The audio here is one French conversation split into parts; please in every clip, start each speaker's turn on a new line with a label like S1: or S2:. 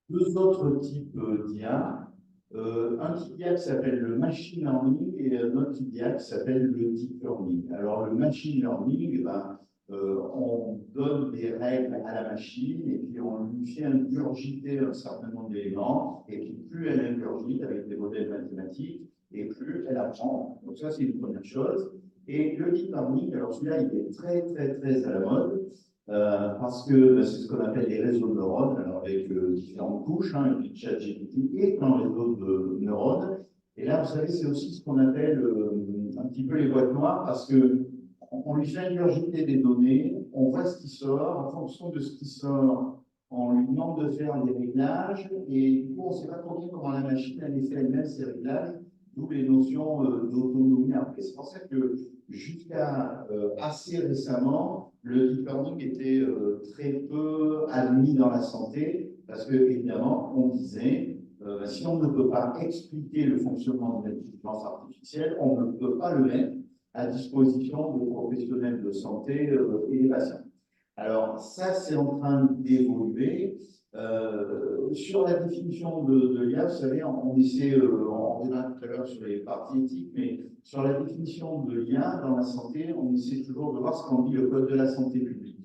S1: Deux autres types d'IA. Un type d'IA qui s'appelle le machine learning et un autre type d'IA qui s'appelle le deep learning. Alors, le machine learning, ben, on donne des règles à la machine et puis on lui fait ingurgiter un certain nombre d'éléments. Et puis, plus elle ingurgite avec des modèles mathématiques, et plus elle apprend. Donc, ça, c'est une première chose. Et le deep learning, alors celui-là, il est très, très, très à la mode. Parce que c'est ce qu'on appelle les réseaux de neurones, alors avec différentes couches, hein, et puis ChatGPT est un réseau de neurones. Et là, vous savez, c'est aussi ce qu'on appelle un petit peu les boîtes noires, parce que on lui fait ingurgiter des données, on voit ce qui sort, en fonction de ce qui sort, on lui demande de faire des réglages, et du coup, on ne sait pas trop bien comment la machine elle fait elle-même ces réglages, d'où les notions d'autonomie après. C'est pour ça que jusqu'à assez récemment, le deep learning était très peu admis dans la santé parce que, évidemment, on disait, si on ne peut pas expliquer le fonctionnement de l'intelligence artificielle, on ne peut pas le mettre à disposition des professionnels de santé et des patients. Alors, ça, c'est en train d'évoluer. Sur la définition de l'IA, vous savez, on essaie, on reviendra tout à l'heure sur les parties éthiques, mais sur la définition de l'IA dans la santé, on essaie toujours de voir ce qu'en dit le Code de la santé publique.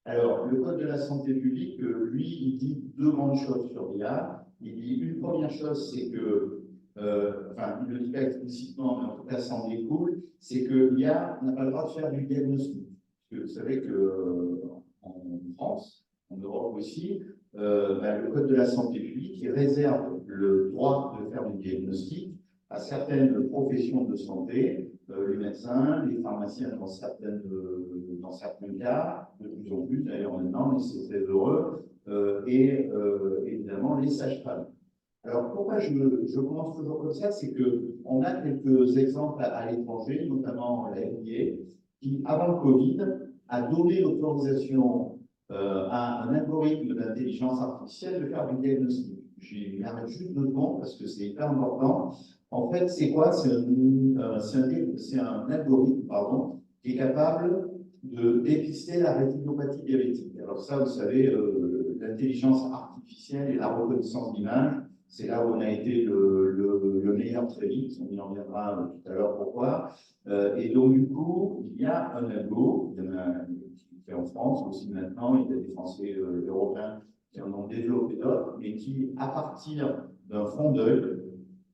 S1: Alors, le Code de la santé publique, lui, il dit deux grandes choses sur l'IA. Il dit une première chose, c'est que, enfin, il ne le dit pas explicitement, mais en tout cas, ça en découle, c'est que l'IA n'a pas le droit de faire du diagnostic. Parce que vous savez qu'en France, en Europe aussi, le Code de la santé publique il réserve le droit de faire du diagnostic à certaines professions de santé, les médecins, les pharmaciens dans certains cas, de plus en plus d'ailleurs maintenant, mais c'est très heureux, et évidemment les sages-femmes. Alors pourquoi je commence toujours comme ça, c'est qu'on a quelques exemples à l'étranger, notamment la FDA, qui avant le Covid a donné l'autorisation à un algorithme d'intelligence artificielle de faire du diagnostic. Je m'arrête juste 2 secondes parce que c'est hyper important. En fait, c'est quoi? C'est un algorithme pardon, qui est capable de dépister la rétinopathie diabétique. Alors ça, vous savez, l'intelligence artificielle et la reconnaissance d'image, c'est là où on a été le meilleur très vite. On y en reviendra tout à l'heure pourquoi. Et donc, du coup, il y a un algo, il y en a qui fait en France aussi maintenant, il y a des Français européens qui en ont développé d'autres, mais qui, à partir d'un fond d'œil,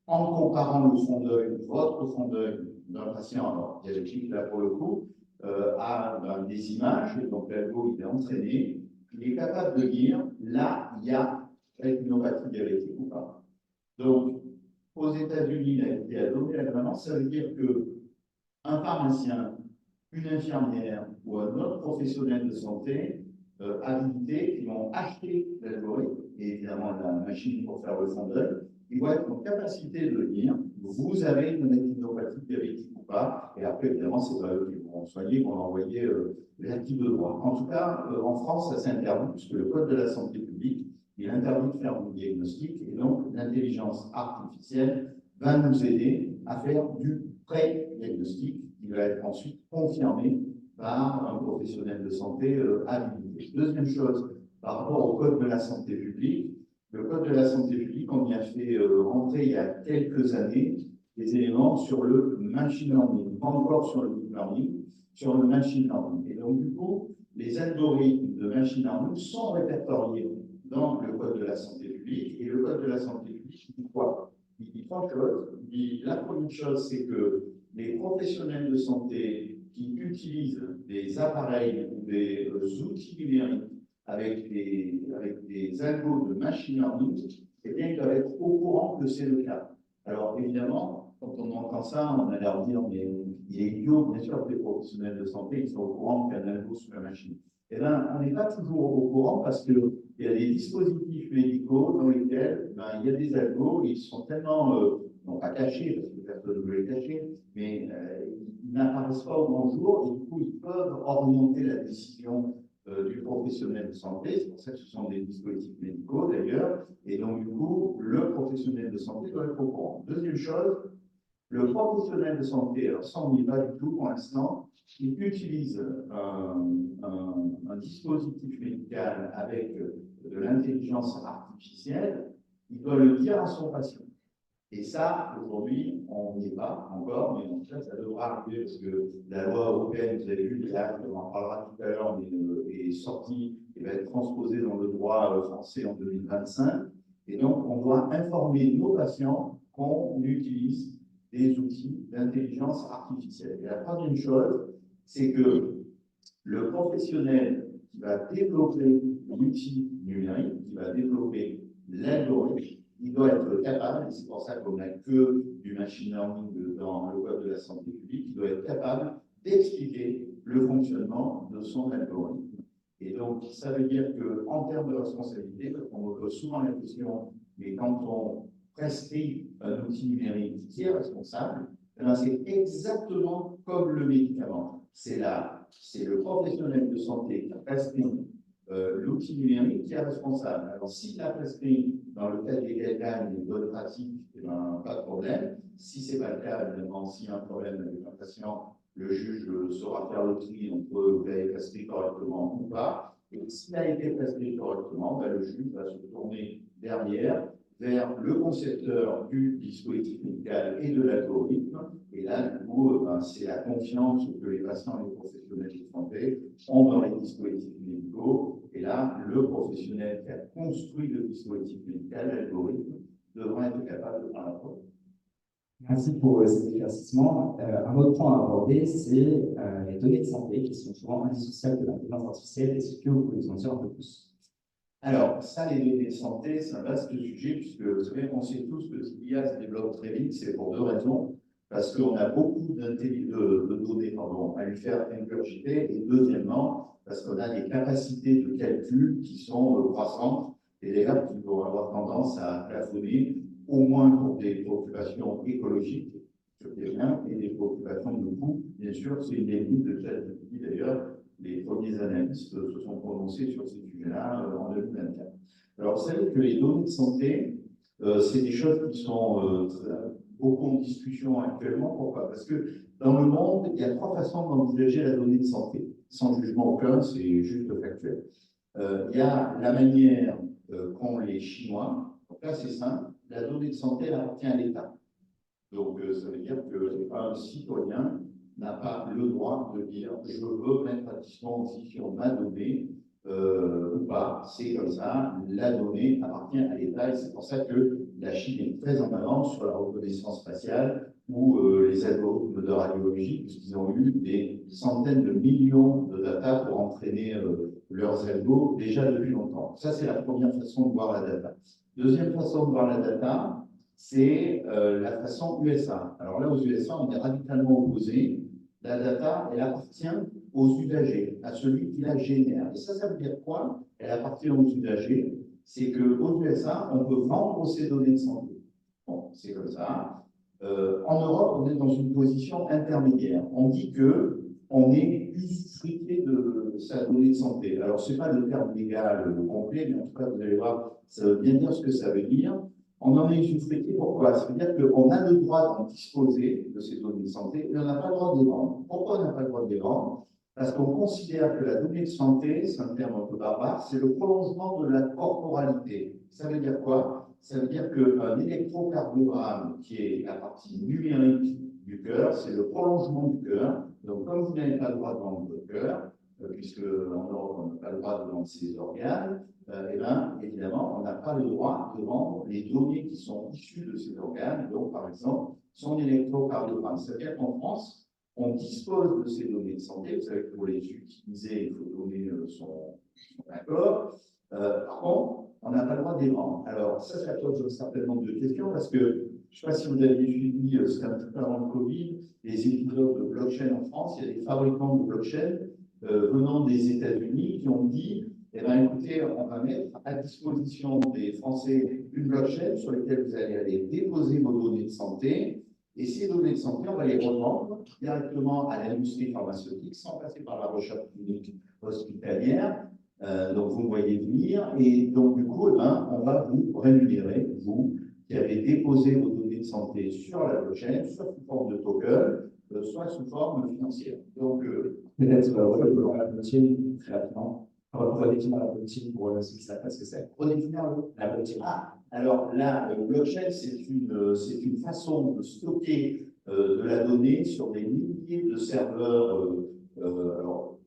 S1: en comparant le fond d'œil, votre fond d'œil d'un patient, alors diabétique là pour le coup, à des images, donc l'algo il est entraîné, il est capable de dire là il y a rétinopathie diabétique ou pas. Donc aux États-Unis, la FDA a donné l'agrément, ça veut dire que un pharmacien, une infirmière ou un autre professionnel de santé habilité qui vont acheter l'algorithme et évidemment la machine pour faire le fond d'œil, ils vont être en capacité de dire vous avez une rétinopathie diabétique ou pas, et après évidemment c'est pas eux qui vont soigner, ils vont envoyer l'actif de droit. En tout cas, en France, ça s'est interdit puisque le Code de la santé publique il interdit de faire du diagnostic et donc l'intelligence artificielle va nous aider à faire du pré-diagnostic qui va être ensuite confirmé par un professionnel de santé habilité. Deuxième chose, par rapport au Code de la santé publique, le Code de la santé publique, on y a a fait rentrer il y a quelques années des éléments sur le machine learning, pas encore sur le deep learning, sur le machine learning. Et donc, du coup, les algorithmes de machine learning sont répertoriés dans le Code de la santé publique. Et le Code de la santé publique, il dit quoi? Il dit trois choses. Il dit, la première chose, c'est que les professionnels de santé qui utilisent des appareils ou des outils numériques avec des algos de machine learning, eh bien, ils doivent être au courant que c'est le cas. Alors, évidemment, quand on entend ça, on a l'air de dire, mais il est idiot, bien sûr, que les professionnels de santé, ils sont au courant qu'il y a un algo sur la machine. Eh bien, on n'est pas toujours au courant parce qu'il y a des dispositifs médicaux dans lesquels il y a des algos, ils sont tellement, non pas cachés, parce que personne ne veut les cacher, mais ils n'apparaissent pas au grand jour, et du coup, ils peuvent orienter la décision du professionnel de santé. C'est pour ça que ce sont des dispositifs médicaux, d'ailleurs, et donc, du coup, le professionnel de santé doit être au courant. Deuxième chose, le professionnel de santé, alors ça, on n'y va du tout pour l'instant, il utilise un dispositif médical avec de l'intelligence artificielle, il doit le dire à son patient. Et ça, aujourd'hui, on n'y est pas encore, mais en tout cas, ça devra arriver parce que la loi européenne, vous avez vu, on en parlera tout à l'heure, mais est sortie et va être transposée dans le droit français en 2025. Et donc, on doit informer nos patients qu'on utilise des outils d'intelligence artificielle. Et la troisième chose, c'est que le professionnel qui va développer l'outil numérique, qui va développer l'algorithme, il doit être capable, et c'est pour ça qu'on n'a que du machine learning dans le Code de la santé publique, il doit être capable d'expliquer le fonctionnement de son algorithme. Et donc, ça veut dire qu'en termes de responsabilité, parce qu'on me pose souvent la question, mais quand on prescrit un outil numérique qui est responsable, c'est exactement comme le médicament. C'est le professionnel de santé qui a prescrit l'outil numérique qui est responsable. Alors, s'il a prescrit dans le cas des guidelines et des bonnes pratiques, eh ben, pas de problème. Si ce n'est pas le cas, évidemment, s'il y a un problème avec un patient, le juge saura faire le tri entre vous avez prescrit correctement ou pas. Et s'il a été prescrit correctement, ben, le juge va se tourner derrière vers le concepteur du dispositif médical et de l'algorithme. Et là, du coup, ben, c'est la confiance que les patients et les professionnels de santé ont dans les dispositifs médicaux. Et là, le professionnel qui a construit le dispositif médical, l'algorithme, devra être capable de faire la preuve.
S2: Merci pour cet éclaircissement. Un autre point à aborder, c'est les données de santé qui sont souvent indissociables de l'intelligence artificielle. Est-ce que vous pouvez nous en dire un peu plus?
S1: Alors, ça, les données de santé, c'est un vaste sujet, puisque vous savez, on sait tous que l'IA se développe très vite, c'est pour deux raisons. Parce qu'on a beaucoup de données à lui faire ingurgiter, et deuxièmement, parce qu'on a des capacités de calcul qui sont croissantes, et d'ailleurs qui vont avoir tendance à plafonner, au moins pour des préoccupations écologiques, sur les biens, et des préoccupations de coût. Bien sûr, c'est une des limites de ChatGPT, d'ailleurs. Les premiers analystes se sont prononcés sur ces sujets-là en 2024. Alors, vous savez que les données de santé, c'est des choses qui sont beaucoup en discussion actuellement. Pourquoi? Parce que dans le monde, il y a trois façons d'envisager la donnée de santé. Sans jugement aucun, c'est juste factuel. Il y a la manière qu'ont les Chinois. Donc là, c'est simple. La donnée de santé, elle appartient à l'État. Donc, ça veut dire que un citoyen n'a pas le droit de dire je veux mettre à disposition ma donnée ou pas. C'est comme ça, la donnée appartient à l'État et c'est pour ça que la Chine est très en avance sur la reconnaissance faciale ou les algorithmes de radiologie, puisqu'ils ont eu des centaines de millions de data pour entraîner leurs algos déjà depuis longtemps. Ça, c'est la première façon de voir la data. Deuxième façon de voir la data, c'est la façon USA. Alors là, aux USA, on est radicalement opposé. La data, elle appartient aux usagers, à celui qui la génère. Et ça veut dire quoi? Elle appartient aux usagers. C'est qu'aux USA, on peut vendre ces données de santé. Bon, c'est comme ça. En Europe, on est dans une position intermédiaire. On dit qu'on est usufruité de sa donnée de santé. Alors, ce n'est pas le terme légal complet, mais en tout cas, vous allez voir, ça veut bien dire ce que ça veut dire. On en est usufruité, pourquoi? Ça veut dire qu'on a le droit d'en disposer de ces données de santé, mais on n'a pas le droit de les vendre. Pourquoi on n'a pas le droit de les vendre? parce qu'on considère que la donnée de santé, c'est un terme un peu barbare, c'est le prolongement de la corporalité. Ça veut dire quoi? Ça veut dire qu'un électrocardiogramme, qui est la partie numérique du cœur, c'est le prolongement du cœur. Donc, comme vous n'avez pas le droit de vendre votre cœur, puisque en Europe, on n'a pas le droit de vendre ses organes, eh bien, évidemment, on n'a pas le droit de vendre les données qui sont issues de ces organes. Donc, par exemple, son électrocardiogramme. C'est-à-dire qu'en France, on dispose de ces données de santé. Vous savez que pour les utiliser, il faut donner son accord. Par contre, on n'a pas le droit de les vendre. Alors, ça pose certainement deux questions parce que je ne sais pas si vous avez suivi, c'était un petit peu avant le Covid, les épisodes de blockchain en France. Il y a des fabricants de blockchain venant des États-Unis qui ont dit eh bien, écoutez, on va mettre à disposition des Français une blockchain sur laquelle vous allez aller déposer vos données de santé. Et ces données de santé, on va les revendre directement à l'industrie pharmaceutique sans passer par la recherche clinique hospitalière. Donc, vous me voyez venir. Et donc, du coup, eh ben, on va vous rémunérer, vous qui avez déposé vos données de santé sur la blockchain, soit sous forme de token, soit sous forme financière. Donc,
S2: peut-être la blockchain, très rapidement. Redéfinir la blockchain pour ceux qui ne savent pas ce que c'est.
S1: Redéfinir la blockchain. Alors là, le blockchain, c'est une façon de stocker de la donnée sur des milliers de serveurs. Alors,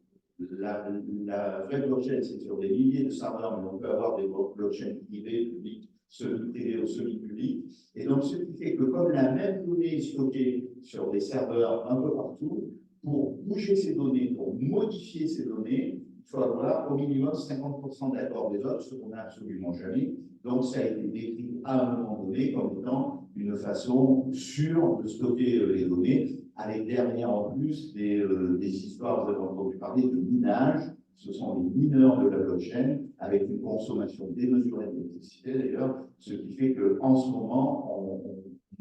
S1: la vraie blockchain, c'est sur des milliers de serveurs, mais on peut avoir des blockchains privées, publiques, semi-privées ou semi-publiques. Et donc, ce qui fait que comme la même donnée est stockée sur des serveurs un peu partout, pour bouger ces données, pour modifier ces données, il faut avoir au minimum 50% d'accord des autres, ce qu'on n'a absolument jamais. Donc, ça a été décrit à un moment donné comme étant une façon sûre de stocker les données, avec derrière en plus des histoires, vous avez entendu parler de minage. Ce sont les mineurs de la blockchain, avec une consommation démesurée d'électricité d'ailleurs, ce qui fait qu'en ce moment, on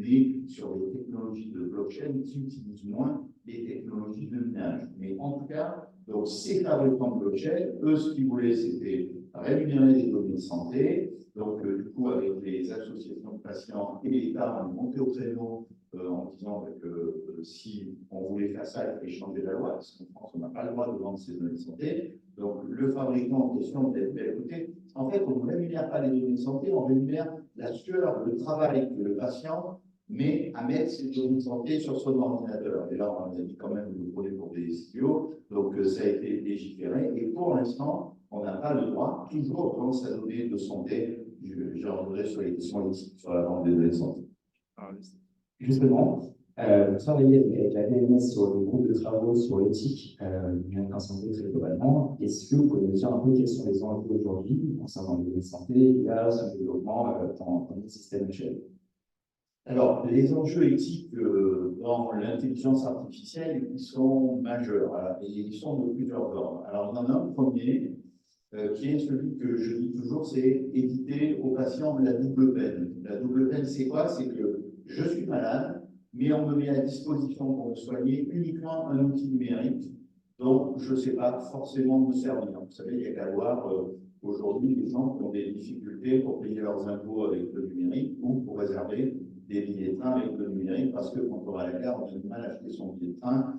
S1: est sur des technologies de blockchain qui utilisent moins les technologies de minage. Mais en tout cas, donc, ces fabricants de blockchain, eux, ce qu'ils voulaient, c'était rémunérer les données de santé. Donc, du coup, avec les associations de patients et l'État, on est monté au créneau en disant que si on voulait faire ça, il fallait changer la loi, parce qu'en France, on n'a pas le droit de vendre ces données de santé. Donc, le fabricant en question dit, écoutez, en fait, on ne rémunère pas les données de santé, on rémunère la sueur, le travail que le patient met à mettre ces données de santé sur son ordinateur. Et là, on a dit quand même, vous le prenez pour des idiots, donc ça a été légiféré. Et pour l'instant, on n'a pas le droit, toujours dans sa donnée de santé, je reviendrai sur les questions éthiques sur la vente des données de santé.
S2: Justement, vous travaillez avec la PMS sur le groupe de travaux sur l'éthique numérique en santé très globalement. Est-ce que vous pouvez nous dire un peu quels sont les enjeux aujourd'hui concernant les données de santé, l'IA, son développement dans le système actuel?
S1: Alors, les enjeux éthiques dans l'intelligence artificielle, ils sont majeurs et ils sont de plusieurs ordres. Alors, on en a un premier qui est celui que je dis toujours, c'est éviter aux patients la double peine. La double peine, c'est quoi? C'est que je suis malade, mais on me met à disposition pour me soigner uniquement un outil numérique, donc je ne sais pas forcément me servir. Vous savez, il y a qu'à voir aujourd'hui des gens qui ont des difficultés pour payer leurs impôts avec le numérique ou pour réserver des billets de train avec le numérique, parce que quand on va à la gare, on a du mal à acheter son billet de train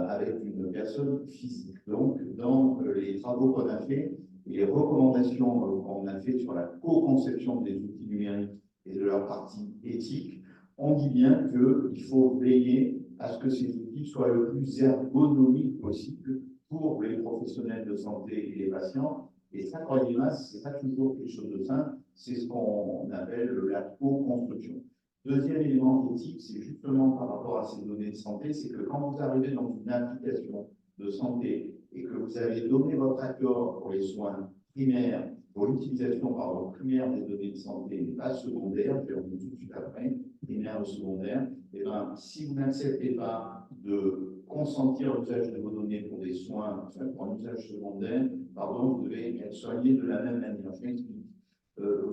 S1: avec une personne physique. Donc, dans les travaux qu'on a fait, et les recommandations qu'on a fait sur la co-conception des outils numériques et de leur partie éthique, on dit bien qu'il faut veiller à ce que ces outils soient le plus ergonomiques possible pour les professionnels de santé et les patients. Et ça, croyez-moi, ce n'est pas toujours quelque chose de simple, c'est ce qu'on appelle la co-construction. Deuxième élément éthique, c'est justement par rapport à ces données de santé, c'est que quand vous arrivez dans une application de santé et que vous avez donné votre accord pour les soins primaires, pour l'utilisation primaire des données de santé, mais pas secondaires, je vais revenir tout de suite après, primaire ou secondaire, et bien, si vous n'acceptez pas de consentir l'usage de vos données pour des soins, enfin, pour un usage secondaire, pardon, vous devez être soigné de la même manière. Je m'explique.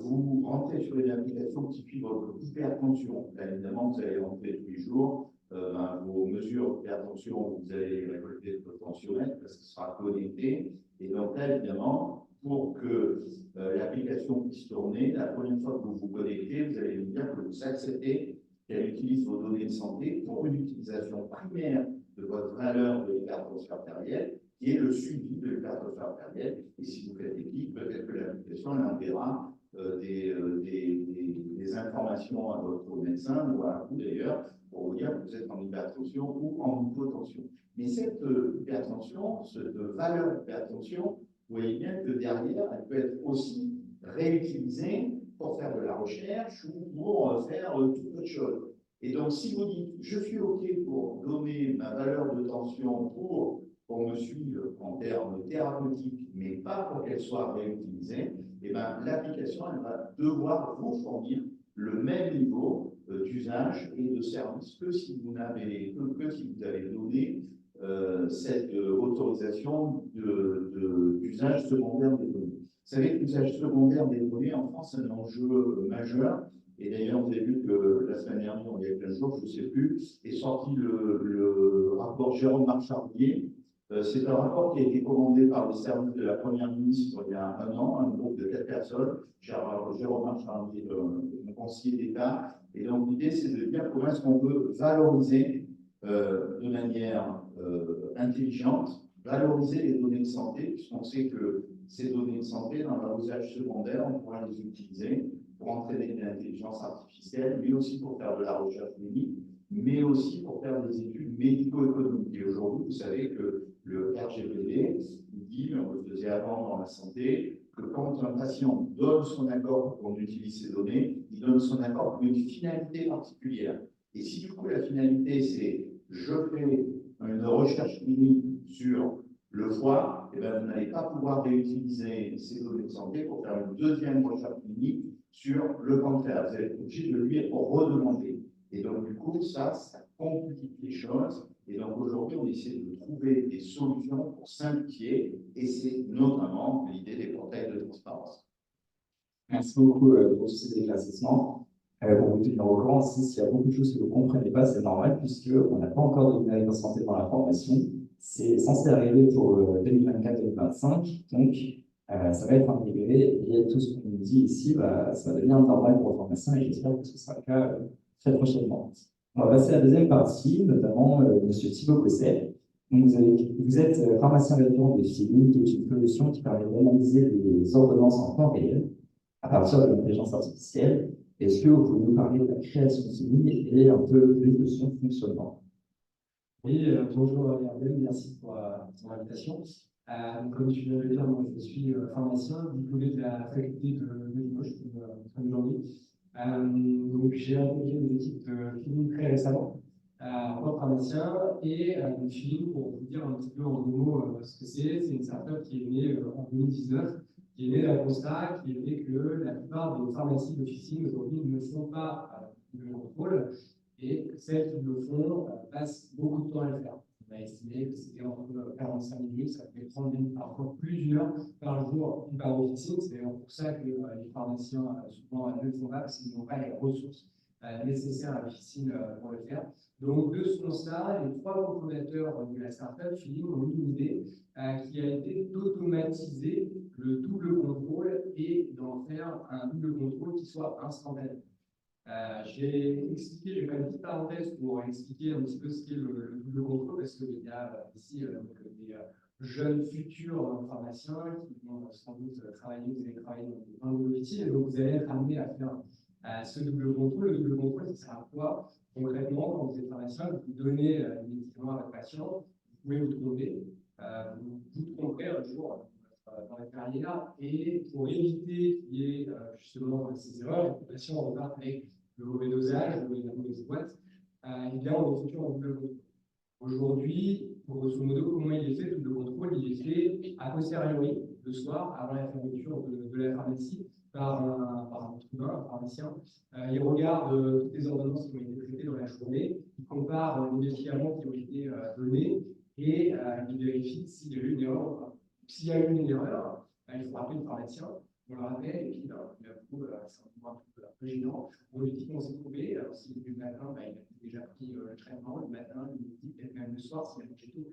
S1: Vous rentrez sur une application qui suit votre hypertension. Là, évidemment, vous allez rentrer tous les jours. Vos mesures d'hypertension, vous allez les récolter de votre tensiomètre parce que ce sera connecté. Et donc là, évidemment, pour que l'application puisse tourner, la première fois que vous vous connectez, vous allez lui dire que vous acceptez qu'elle utilise vos données de santé pour une utilisation primaire de votre valeur de l'hypertension artérielle, qui est le suivi de l'hypertrophie artérielle. Et si vous faites des clics, peut-être que l'application elle enverra des informations à votre médecin ou à vous d'ailleurs pour vous dire que vous êtes en hypertension ou en hypotension. Mais cette hypertension, cette valeur d'hypertension, vous voyez bien que derrière, elle peut être aussi réutilisée pour faire de la recherche ou pour faire toute autre chose. Et donc, si vous dites, je suis OK pour donner ma valeur de tension pour qu'on me suive en termes thérapeutiques, mais pas pour qu'elle soit réutilisée, eh ben, l'application elle va devoir vous fournir le même niveau d'usage et de service que si vous avez donné cette autorisation d'usage secondaire des données. Vous savez que l'usage secondaire des données en France est un enjeu majeur. Et d'ailleurs, vous avez vu que la semaine dernière, il y a 15 jours, je ne sais plus, est sorti le rapport Jérôme Marchardier. C'est un rapport qui a été commandé par les services de la Première ministre il y a un an, un groupe de 4 personnes, Jérôme Marchardier, mon conseiller d'État. Et donc, l'idée, c'est de dire comment est-ce qu'on peut valoriser de manière intelligente, valoriser les données de santé, puisqu'on sait que ces données de santé, dans leur usage secondaire, on pourra les utiliser pour entraîner de l'intelligence artificielle, mais aussi pour faire de la recherche clinique, mais aussi pour faire des études médico-économiques. Et aujourd'hui, vous savez que le RGPD dit, on le faisait avant dans la santé, que quand un patient donne son accord pour qu'on utilise ces données, il donne son accord pour une finalité particulière. Et si du coup la finalité c'est je fais une recherche clinique sur le foie, eh bien, vous n'allez pas pouvoir réutiliser ces données de santé pour faire une deuxième recherche clinique sur le cancer. Vous allez être obligé de lui redemander. Et donc, du coup, ça complique les choses. Et donc, aujourd'hui, on essaie de trouver des solutions pour simplifier. Et c'est notamment l'idée des portails de transparence.
S2: Merci beaucoup pour tous ces éclaircissements. Pour vous tenir au courant aussi, s'il y a beaucoup de choses que vous ne comprenez pas, c'est normal, puisqu'on n'a pas encore de numérique en santé dans la formation. C'est censé arriver pour 2024-2025, donc ça va être intégré, et tout ce qu'on nous dit ici, ça va devenir normal pour les pharmaciens, et j'espère que ce sera le cas très prochainement. On va passer à la deuxième partie, notamment M. Thibaut Cosset. Donc vous êtes pharmacien référent de FILIN, qui est une solution qui permet d'analyser les ordonnances en temps réel à partir de l'intelligence artificielle. Est-ce que vous pouvez nous parler de la création de FILIN et un peu plus de son fonctionnement?
S3: Oui, bonjour Hervé, merci pour l'invitation. Comme tu viens de le dire, moi, je suis pharmacien, diplômé de la faculté de Limoges, comme aujourd'hui. Donc, j'ai intégré des équipes de FILIN très récemment, en tant que pharmacien, et FILIN, pour vous dire un petit peu en deux mots ce que c'est une startup qui est née en 2019, qui est née d'un constat qui était que la plupart des pharmacies d'officine aujourd'hui ne font pas de contrôle, et celles qui le font passent beaucoup de temps à le faire. On a estimé que c'était entre 45 minutes, ça peut prendre parfois plusieurs par jour par officine. C'est d'ailleurs pour ça que les pharmaciens souvent ne le font pas, parce qu'ils n'ont pas les ressources nécessaires à l'officine pour le faire. Donc, de ce constat, les trois cofondateurs de la startup FILIN ont eu une idée qui a été d'automatiser le double contrôle et d'en faire un double contrôle qui soit instantané. J'ai expliqué, je vais faire une petite parenthèse pour expliquer un petit peu ce qu'est le double contrôle, parce qu'il y a ici des jeunes futurs pharmaciens qui vont sans doute travailler, vous allez travailler dans le métier, et donc vous allez être amené à faire ce double contrôle. Le double contrôle, ça sert à quoi concrètement? Quand vous êtes pharmacien, vous donnez les médicaments à votre patient, vous pouvez vous tromper, vous tromperez un jour dans la carrière, et pour éviter qu'il y ait justement ces erreurs, les patients repartent avec le mauvais dosage, la mauvaise boîte, et bien on est foutu en double contrôle. Aujourd'hui, grosso modo, comment il est fait, le double contrôle? Il est fait a posteriori, le soir, avant la fermeture de la pharmacie, par un être humain, un pharmacien. Il regarde toutes les ordonnances qui ont été traitées dans la journée, il compare les médicaments qui ont été donnés, et il vérifie s'il y a eu une erreur ou pas. S'il y a eu une erreur, il faut rappeler le pharmacien, on le rappelle, et puis c'est un peu gênant. On lui dit qu'on s'est trouvé, alors s'il est du matin, il a déjà pris le traitement, le matin, le midi, peut-être même le soir, s'il a mangé tout.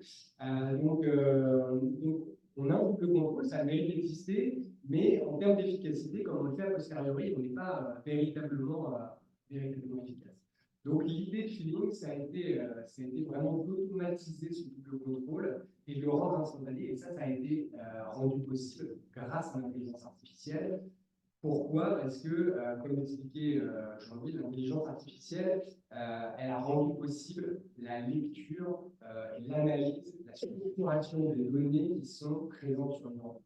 S3: Donc, on a un double contrôle, ça mérite d'exister, mais en termes d'efficacité, comme on le fait a posteriori, on n'est pas véritablement efficace. Donc, l'idée de Feeling, ça a été vraiment d'automatiser ce double contrôle et de le rendre instantané. Et ça a été rendu possible grâce à l'intelligence artificielle. Pourquoi? Parce que, comme expliqué Jean-Louis, l'intelligence artificielle, elle a rendu possible la lecture et l'analyse, la structuration des données qui sont présentes sur une ordonnance.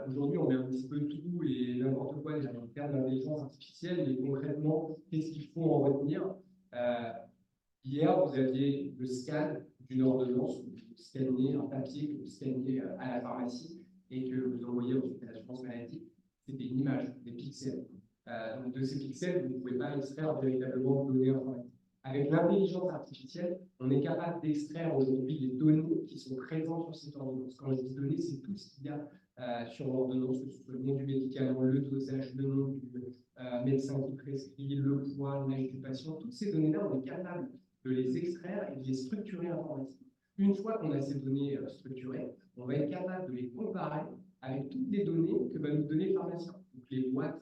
S3: Aujourd'hui, on met un petit peu tout et n'importe quoi en termes d'intelligence artificielle, mais concrètement, qu'est-ce qu'il faut en retenir? Hier, vous aviez le scan d'une ordonnance, vous scannez un papier que vous scannez à la pharmacie et que vous envoyez ensuite à l'assurance maladie. C'était une image, des pixels. Donc, de ces pixels, vous ne pouvez pas extraire véritablement de données informatiques. Avec l'intelligence artificielle, on est capable d'extraire aujourd'hui les données qui sont présentes sur cette ordonnance. Quand je dis données, c'est tout ce qu'il y a sur l'ordonnance, que ce soit le nom du médicament, le dosage, le nom du médecin qui prescrit, le poids, l'âge du patient. Toutes ces données-là, on est capable de les extraire et de les structurer informatiquement. Une fois qu'on a ces données structurées, on va être capable de les comparer avec toutes les données que va nous donner le pharmacien. Donc les boîtes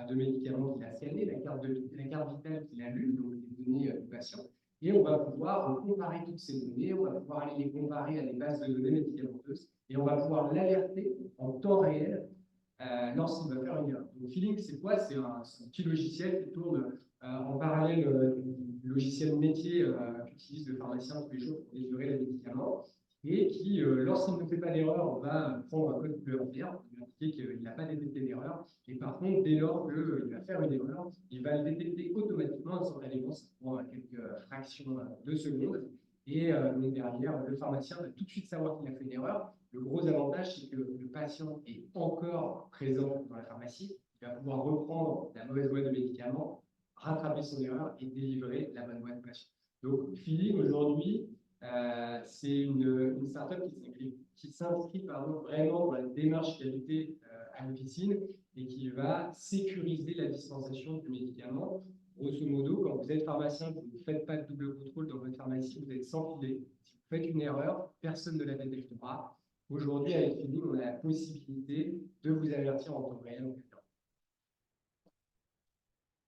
S3: de médicaments qu'il a scannées, la carte vitale qu'il a lue, donc les données du patient. Et on va pouvoir comparer toutes ces données, on va pouvoir aller les comparer à des bases de données médicamenteuses et on va pouvoir l'alerter en temps réel lorsqu'il va faire une erreur. Donc Feeling, c'est quoi? C'est un petit logiciel qui tourne en parallèle du logiciel métier qu'utilisent le pharmacien tous les jours pour délivrer les médicaments et qui, lorsqu'il ne fait pas d'erreur, va prendre un code couleur vert, il va indiquer qu'il n'a pas détecté d'erreur. Et par contre, dès lors qu'il va faire une erreur, il va le détecter automatiquement instantanément, ça prend quelques fractions de secondes. Et donc derrière, le pharmacien va tout de suite savoir qu'il a fait une erreur. Le gros avantage, c'est que le patient est encore présent dans la pharmacie. Il va pouvoir reprendre la mauvaise boîte de médicaments, rattraper son erreur et délivrer la bonne boîte de patient. Donc, Feeling, aujourd'hui, c'est une startup qui s'inscrit vraiment dans la démarche qualité à l'officine et qui va sécuriser la dispensation du médicament. Grosso modo, quand vous êtes pharmacien, vous ne faites pas de double contrôle dans votre pharmacie, vous êtes sans filet. Si vous faites une erreur, personne ne la détectera. Aujourd'hui, avec Feeling, on a la possibilité de vous avertir en temps réel.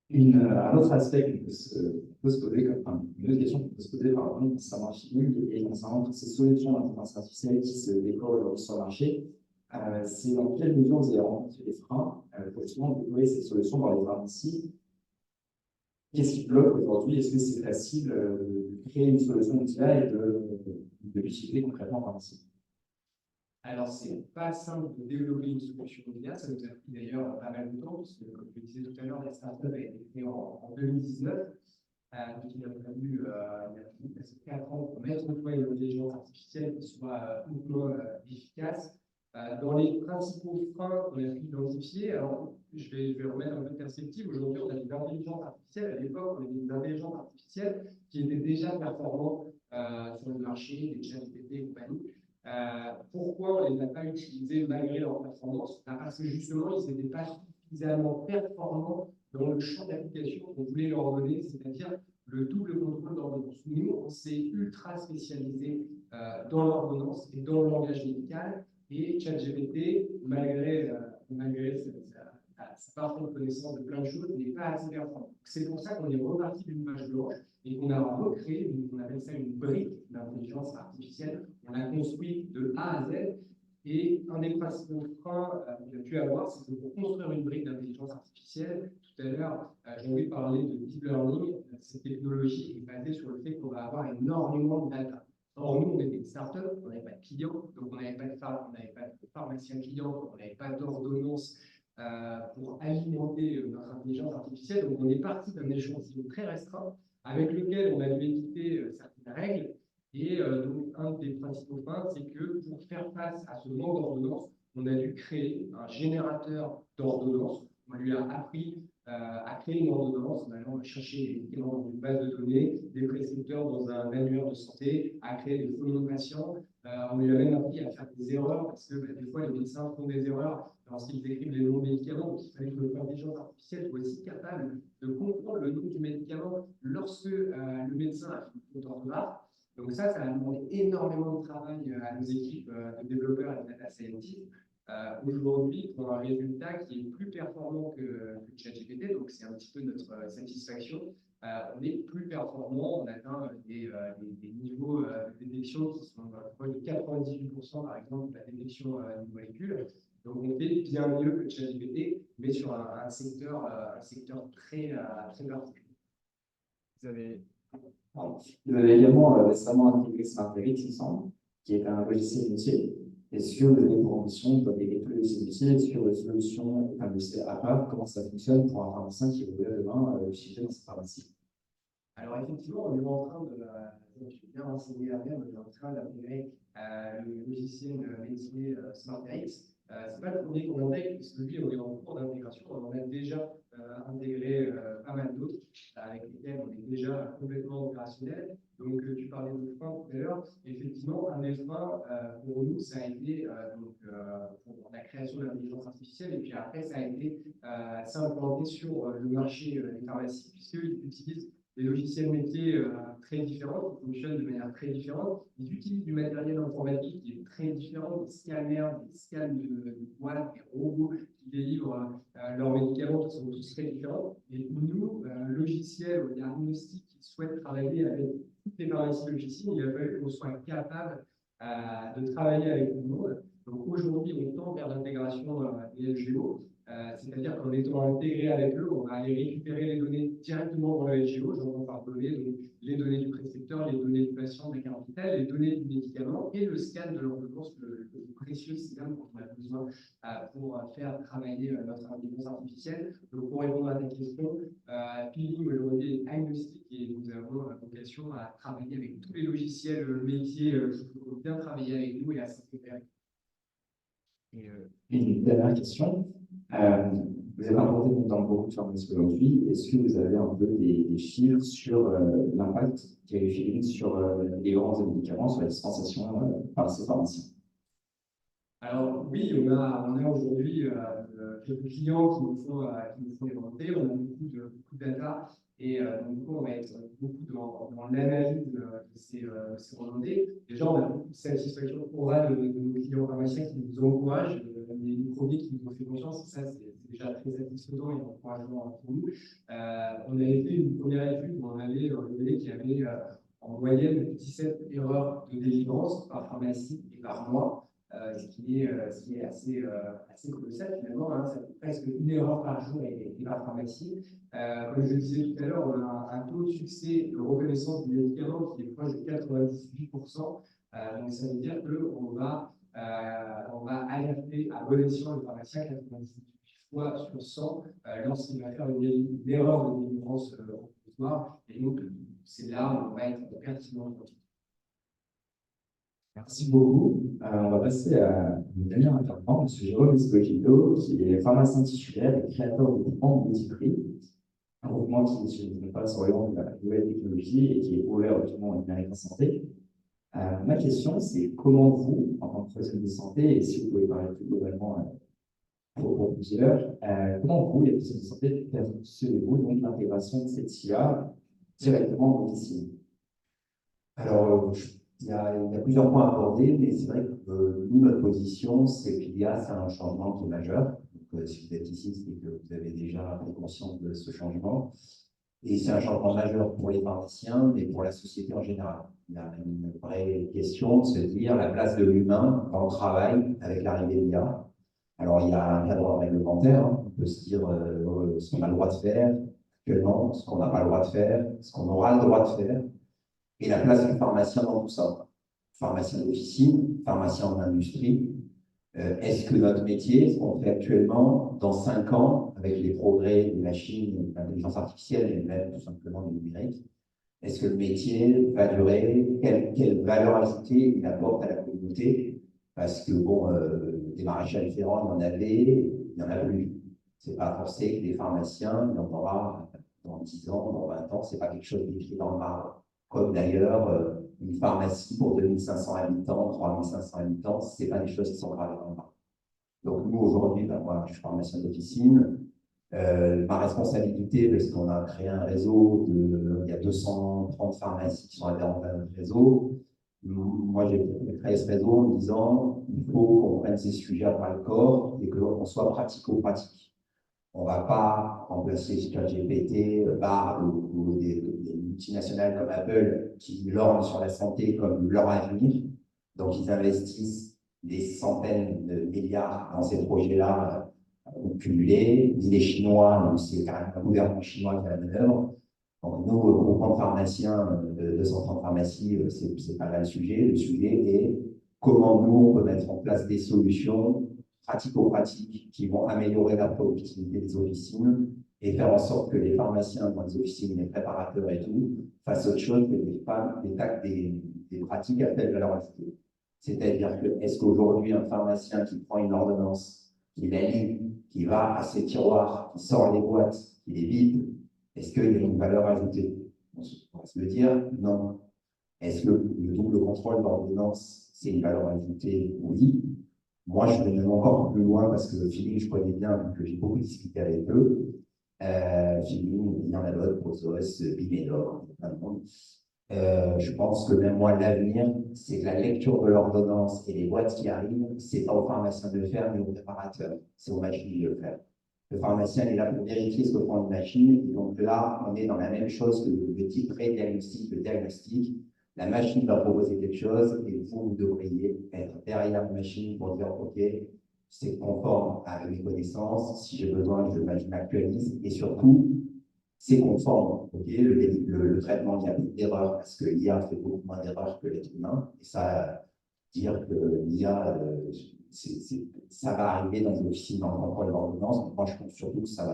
S2: Un autre aspect qu'on peut se poser, une autre question qu'on peut se poser par exemple concernant Feeling et concernant ces solutions d'intelligence artificielle qui se déploient aujourd'hui sur le marché, c'est dans quelle mesure vous avez rencontré les freins pour justement déployer cette solution dans les pharmacies? Qu'est-ce qui bloque aujourd'hui? Est-ce que c'est facile de créer une solution de cela et de l'utiliser concrètement en pharmacie?
S3: Alors, c'est pas simple de développer une solution immédiate, ça nous a pris d'ailleurs pas mal de temps, parce que, comme je le disais tout à l'heure, la startup a été créée en 2019. Donc, il a fallu 4 ans pour mettre au point une intelligence artificielle qui soit hautement efficace. Dans les principaux freins qu'on a pu identifier, alors je vais remettre un peu de perspective. Aujourd'hui, on a des intelligences artificielles. À l'époque, on avait des intelligences artificielles qui étaient déjà performantes sur le marché, des ChatGPT et compagnie. Pourquoi on ne les a pas utilisés malgré leur performance? Parce que justement, ils n'étaient pas suffisamment performants dans le champ d'application qu'on voulait leur donner, c'est-à-dire le double contrôle d'ordonnance. Nous, on s'est ultra spécialisé dans l'ordonnance et dans le langage médical, et ChatGPT, malgré sa parfaite connaissance de plein de choses, n'est pas assez performant. C'est pour ça qu'on est reparti d'une page blanche et qu'on a recréé, on appelle ça une brique d'intelligence artificielle. On l'a construit de A à Z. Et un des principaux freins qu'il a pu avoir, c'est que pour construire une brique d'intelligence artificielle, tout à l'heure, j'ai envie de parler de deep learning. Cette technologie est basée sur le fait qu'on va avoir énormément de data. Or, nous, on était une start-up, on n'avait pas de clients, donc on n'avait pas de pharmacien client, on n'avait pas d'ordonnance pour alimenter notre intelligence artificielle. Donc, on est parti d'un échantillon très restreint avec lequel on a dû équiper certaines règles. Et donc, un des principaux freins, c'est que pour faire face à ce manque d'ordonnance, on a dû créer un générateur d'ordonnance. On lui a appris à créer une ordonnance en allant chercher les médicaments dans une base de données, des prescripteurs dans un annuaire de santé, à créer des faux noms de patients. On lui a même appris à faire des erreurs parce que des fois, les médecins font des erreurs lorsqu'ils écrivent les noms de médicaments. Donc, il fallait que l'intelligence artificielle soit aussi capable de comprendre le nom du médicament lorsque le médecin a fait une faute d'orthographe. Donc ça a demandé énormément de travail à nos équipes de développeurs et de data scientists. Aujourd'hui, on a un résultat qui est plus performant que ChatGPT, donc c'est un petit peu notre satisfaction. On est plus performant, on atteint des niveaux de détection qui sont proches de 98% par exemple de la détection des molécules. Donc on fait bien mieux que ChatGPT, mais sur un secteur très particulier.
S2: Vous avez, Vous avez également récemment intégré SmartRx, il me semble, qui est un logiciel métier. Est-ce que vous avez pour ambition d'intégrer tous les logiciels métiers sur une solution, un logiciel à part, comment ça fonctionne pour un pharmacien qui voudrait demain utiliser dans sa pharmacie?
S3: Alors effectivement, on est en train je suis bien renseigné là même, on est en train d'intégrer le logiciel métier SmartRx. C'est pas le premier qu'on intègre, puisque lui, on est en cours d'intégration. On en a déjà intégré pas mal d'autres, avec lesquels on est déjà complètement opérationnel. Donc, tu parlais de frein tout à l'heure. Effectivement, un des freins, pour nous, ça a été pour la création de l'intelligence artificielle. Et puis après, ça a été s'implanter sur le marché des pharmacies, puisqu'ils utilisent des logiciels métiers très différents, qui fonctionnent de manière très différente. Ils utilisent du matériel informatique qui est très différent, des scanners, des scans de boîtes, des robots qui délivrent leurs médicaments qui sont tous très différents. Et nous, logiciels diagnostiques qui souhaitent travailler avec toutes les pharmacies de l'officine, il a fallu qu'on soit capable de travailler avec tout le monde. Donc aujourd'hui, on tend vers l'intégration des LGO. C'est-à-dire qu'en étant intégré avec eux, on va aller récupérer les données directement dans le LGO, j'entends par données, donc les données du prescripteur, les données du patient, de la carte vitale, les données du médicament et le scan de l'ordonnance, le précieux scan dont on a besoin pour faire travailler notre intelligence artificielle. Donc pour répondre à ta question, Peeling aujourd'hui est agnostique et nous avons vocation à travailler avec tous les logiciels métiers qui vont bien travailler avec nous et à s'intégrer.
S2: Une dernière question. Vous avez implanté dans beaucoup de pharmacies aujourd'hui. Est-ce que vous avez un peu des chiffres sur l'impact qu'a eu Peeling sur les ventes de médicaments, sur la dispensation par ces pharmaciens?
S3: Alors oui, on a aujourd'hui quelques clients qui nous font les remontées, on a beaucoup de data et donc du coup on va être beaucoup dans l'analyse de ces remontées. Déjà, on a beaucoup de satisfaction pour de nos clients pharmaciens qui nous encouragent, les premiers qui nous ont fait confiance, et ça c'est déjà très satisfaisant et encourageant pour nous. On avait fait une première étude où on avait révélé qu'il y avait en moyenne 17 erreurs de délivrance par pharmacie et par mois. Ce qui est assez colossal finalement, hein, ça fait presque une erreur par jour et par pharmacie. Comme je le disais tout à l'heure, on a un taux de succès de reconnaissance du médicament qui est proche de 98%. Donc ça veut dire qu'on va alerter à bon escient le pharmacien 98 fois sur 100 lorsqu'il va faire une erreur de délivrance opératoire. Et donc c'est là où on va être pertinent.
S2: Merci beaucoup. On va passer à une dernière intervenante, M. Jérôme Esposito, qui est pharmacien titulaire et créateur du groupement Multiprix, un groupement qui ne pas s'oriente vers la nouvelle technologie et qui est ouvert au monde numérique en santé. Ma question, c'est comment vous, en tant que professionnel de santé, et si vous pouvez parler plus globalement pour plusieurs, comment vous, les professionnels de santé, percevez-vous donc l'intégration de cette IA directement en officine?
S4: Alors, il y a plusieurs points à aborder, mais c'est vrai que nous, notre position, c'est qu'il y a un changement qui est majeur. Donc, si vous êtes ici, c'est que vous avez déjà pris conscience de ce changement. Et c'est un changement majeur pour les pharmaciens, mais pour la société en général. Il y a une vraie question de se dire la place de l'humain dans le travail avec l'arrivée de l'IA. Alors, il y a un cadre réglementaire, hein. On peut se dire ce qu'on a le droit de faire actuellement, ce qu'on n'a pas le droit de faire, ce qu'on aura le droit de faire. Et la place du pharmacien dans tout ça. Pharmacien d'officine, pharmacien en industrie. Est-ce que notre métier, ce qu'on fait actuellement, dans 5 ans, avec les progrès des machines, de l'intelligence artificielle et même tout simplement du numérique, est-ce que le métier va durer? Quelle valeur ajoutée il apporte à la communauté? Parce que, bon, des maréchals ferrants, il y en avait, il n'y en a plus. Ce n'est pas forcé que des pharmaciens, il y en aura dans 10 ans, dans 20 ans, ce n'est pas quelque chose d'écrit dans le marbre. Comme d'ailleurs, une pharmacie pour 2500 habitants, 3500 habitants, ce n'est pas des choses qui sont gravées dans le marbre. Donc nous, aujourd'hui, moi, je suis pharmacien d'officine. Ma responsabilité, parce qu'on a créé un réseau, il y a 230 pharmacies qui sont adhérentes à notre réseau. Moi, j'ai créé ce réseau en disant il faut qu'on prenne ces sujets à bras le corps et qu'on soit pratico-pratique. On ne va pas remplacer ChatGPT, Bard ou des multinationales comme Apple qui lorgnent sur la santé comme leur avenir. Donc, ils investissent des centaines de milliards dans ces projets-là cumulés. Ni les Chinois, c'est carrément le gouvernement chinois qui a la manœuvre. Donc, nous, groupement de pharmaciens de 230 pharmacies, ce n'est pas là le sujet. Le sujet est comment nous, on peut mettre en place des solutions pratico-pratiques qui vont améliorer la productivité des officines et faire en sorte que les pharmaciens dans les officines, les préparateurs et tout, fassent autre chose que des pratiques à faible valeur ajoutée. C'est-à-dire que, est-ce qu'aujourd'hui, un pharmacien qui prend une ordonnance, qui la lit, qui va à ses tiroirs, qui sort les boîtes, qui les vide, est-ce qu'il y a une valeur ajoutée? On va se le dire, non. Est-ce que le double contrôle d'ordonnance, c'est une valeur ajoutée? Oui. Moi, je vais même encore plus loin parce que Philippe, je connais bien, vu que j'ai beaucoup discuté avec eux. Philippe, il y en a d'autres, Prosos, Bimédor, plein de monde. Je pense que même moi, l'avenir, c'est que la lecture de l'ordonnance et les boîtes qui arrivent, c'est pas au pharmacien de le faire, mais au préparateur. C'est aux machines de le faire. Le pharmacien est là pour vérifier ce que prend une machine. Et donc là, on est dans la même chose que le type pré-diagnostic, le diagnostic. La machine va proposer quelque chose et vous devriez être derrière la machine pour dire OK, c'est conforme à mes connaissances. Si j'ai besoin, je m'actualise. Et surtout, c'est conforme. OK, le traitement, il y a plus d'erreurs parce que l'IA fait beaucoup moins d'erreurs que l'être humain. Et ça, dire que l'IA, ça va arriver dans les officines dans le contrôle de l'ordonnance. Moi, je pense surtout que ça va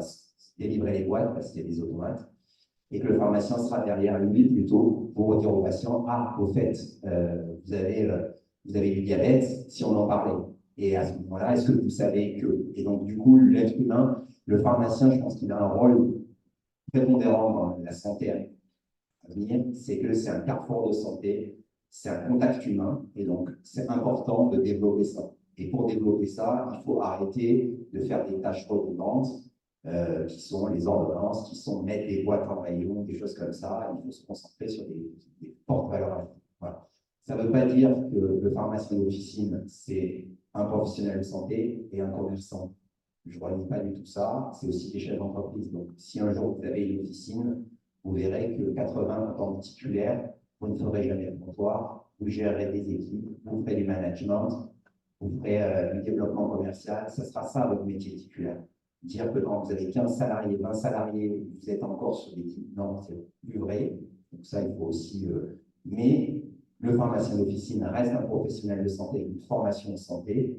S4: délivrer les boîtes parce qu'il y a des automates et que le pharmacien sera derrière lui plutôt pour dire au patient, ah, au fait, vous avez du diabète, si on en parlait. Et à ce moment-là, est-ce que vous savez que... Et donc, du coup, l'être humain, le pharmacien, je pense qu'il a un rôle prépondérant dans la santé à venir, c'est que c'est un carrefour de santé, c'est un contact humain, et donc c'est important de développer ça. Et pour développer ça, il faut arrêter de faire des tâches redondantes, qui sont les ordonnances, qui sont mettre des boîtes en rayon, des choses comme ça. Il faut se concentrer sur des fortes valeurs ajoutées. Voilà. Ça ne veut pas dire que le pharmacien d'officine, c'est un professionnel de santé et un commerçant. Je ne renie pas du tout ça. C'est aussi des chefs d'entreprise. Donc, si un jour vous avez une officine, vous verrez que 80% de titulaires, vous ne ferez jamais le comptoir, vous gérerez des équipes, vous ferez du management, vous ferez du développement commercial. Ce sera ça votre métier titulaire. Dire que quand vous avez 15 salariés, 20 salariés, vous êtes encore sur l'équipe, non, c'est plus vrai. Donc ça, il faut aussi... Mais le pharmacien d'officine reste un professionnel de santé avec une formation de santé.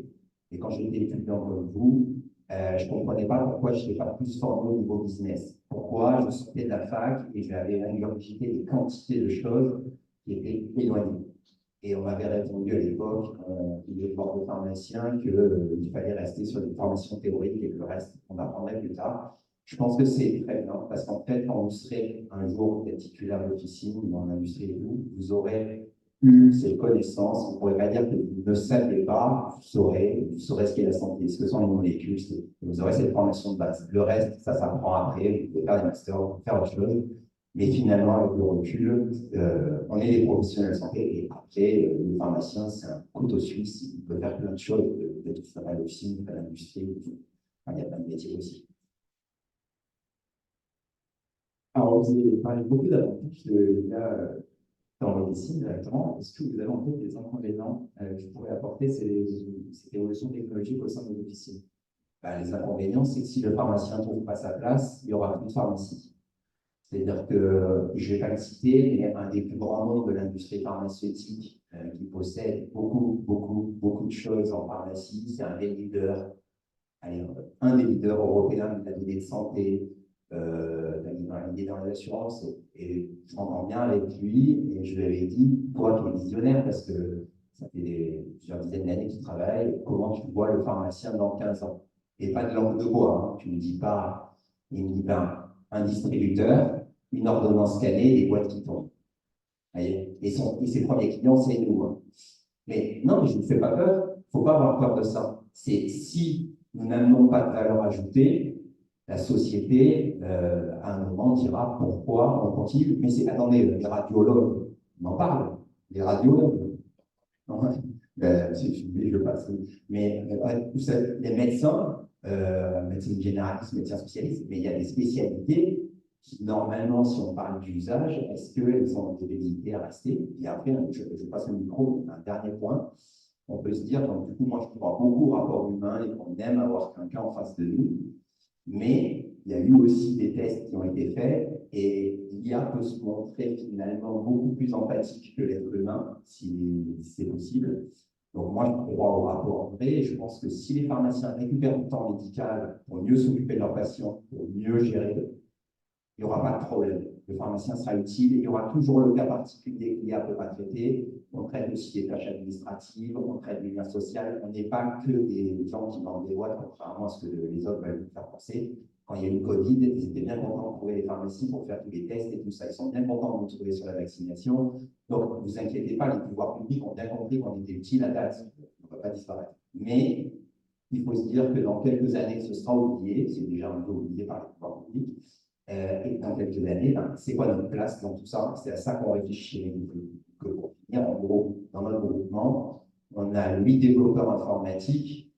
S4: Et quand j'étais étudiant comme vous, je ne comprenais pas pourquoi je n'étais pas plus formé au niveau business. Pourquoi je sortais de la fac et j'avais ingurgité des quantités de choses qui étaient éloignées. Et on m'avait répondu à l'époque, il est fort de pharmacien, qu'il fallait rester sur des formations théoriques et que le reste, on apprendrait plus tard. Je pense que c'est très bien, parce qu'en fait, quand vous serez un jour titulaire d'officine dans l'industrie et tout, vous aurez eu ces connaissances. Vous ne pourrez pas dire que vous ne savez pas, vous saurez ce qu'est la santé, ce que sont les molécules, vous aurez cette formation de base. Le reste, ça s'apprend après, vous pouvez faire des masters, vous pouvez faire autre chose. Mais finalement, avec le recul, on est des professionnels de santé et après, le pharmacien, c'est un couteau suisse, il peut faire plein de choses, peut-être qu'il fait à l'officine, à l'industrie, enfin, il y a plein de métiers aussi.
S2: Alors, vous avez parlé beaucoup d'avantages de l'IA dans l'officine directement. Est-ce que vous avez en fait des inconvénients qui pourraient apporter cette évolution technologique au sein de l'officine?
S4: Les inconvénients, c'est que si le pharmacien ne trouve pas sa place, il y aura plus de pharmacie. C'est-à-dire que, je ne vais pas le citer, mais un des plus grands noms de l'industrie pharmaceutique qui possède beaucoup de choses en pharmacie, c'est un des leaders européens de la donnée de santé, il est dans les assurances, et je m'entends bien avec lui, et je lui avais dit, toi qui es visionnaire, parce que ça fait plusieurs dizaines d'années que tu travailles, comment tu vois le pharmacien dans 15 ans? Et pas de langue de bois, hein. Tu ne me dis pas, il me dit, un distributeur, une ordonnance scannée, des boîtes qui tombent. Et ses premiers clients, c'est nous. Hein. Mais non, je ne fais pas peur. Il ne faut pas avoir peur de ça. C'est si nous n'amenons pas de valeur ajoutée, la société, à un moment, dira pourquoi on continue. Mais attendez, les radiologues, on en parle. Les radiologues, Je passe. Mais les médecins, médecine généraliste, médecins spécialistes, mais il y a des spécialités qui, normalement, si on parle d'usage, est-ce qu'elles ont des velléités à rester? Et après, je passe le micro, un dernier point. On peut se dire, donc, du coup, moi, je crois beaucoup au rapport humain et qu'on aime avoir quelqu'un en face de nous. Mais il y a eu aussi des tests qui ont été faits et l'IA peut se montrer finalement beaucoup plus empathique que l'être humain, si c'est possible. Donc moi, je crois au rapport vrai et je pense que si les pharmaciens récupèrent du temps médical pour mieux s'occuper de leurs patients, pour mieux gérer, il n'y aura pas de problème. Le pharmacien sera utile et il y aura toujours le cas particulier que l'IA ne peut pas traiter. On traite aussi des tâches administratives, on traite du lien social. On n'est pas que des gens qui vendent des boîtes, contrairement à ce que les autres veulent nous faire penser. Quand il y a eu le Covid, ils étaient bien contents de trouver les pharmacies pour faire tous les tests et tout ça. Ils sont bien contents de nous trouver sur la vaccination. Donc, ne vous inquiétez pas, les pouvoirs publics ont bien compris qu'on était utile à date. On ne va pas disparaître. Mais il faut se dire que dans quelques années, ce sera oublié. C'est déjà un peu oublié par les pouvoirs publics. Et dans quelques années, ben, c'est quoi notre place dans tout ça? C'est à ça qu'on réfléchit. Que pour finir, en gros, dans notre groupement, on a 8 développeurs informatiques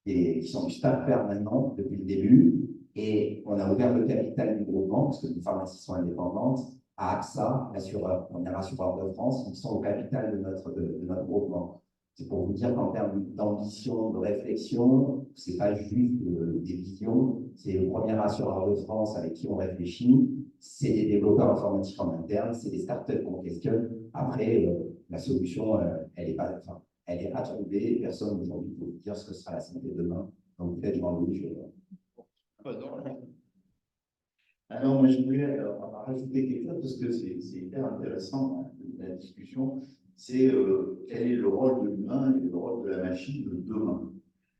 S4: qui sont du staff permanent depuis le début. Et on a ouvert le capital du groupement, parce que les pharmacies sont indépendantes, à AXA, l'assureur, premier assureur de France, qui sont au capital de notre groupement. C'est pour vous dire qu'en termes d'ambition, de réflexion, ce n'est pas juste des visions, c'est le premier assureur de France avec qui on réfléchit, c'est des développeurs informatiques en interne, c'est des startups qu'on questionne. Après, la solution, elle est à trouver, personne aujourd'hui peut vous dire ce que sera la santé demain. Donc peut-être Jean-Louis,
S1: Alors, moi, je voulais rajouter quelque chose parce que c'est hyper intéressant, la discussion. C'est quel est le rôle de l'humain et le rôle de la machine de demain.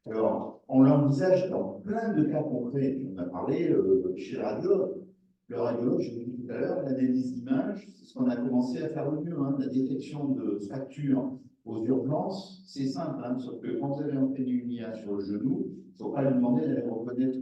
S1: Alors, on l'envisage dans plein de cas concrets. On a parlé chez le radiologue. Le radiologue, je l'ai dit tout à l'heure, l'analyse d'image, c'est ce qu'on a commencé à faire le mieux. La détection de fractures aux urgences, c'est simple, sauf que quand vous avez entraîné une IA sur le genou, il ne faut pas lui demander d'aller reconnaître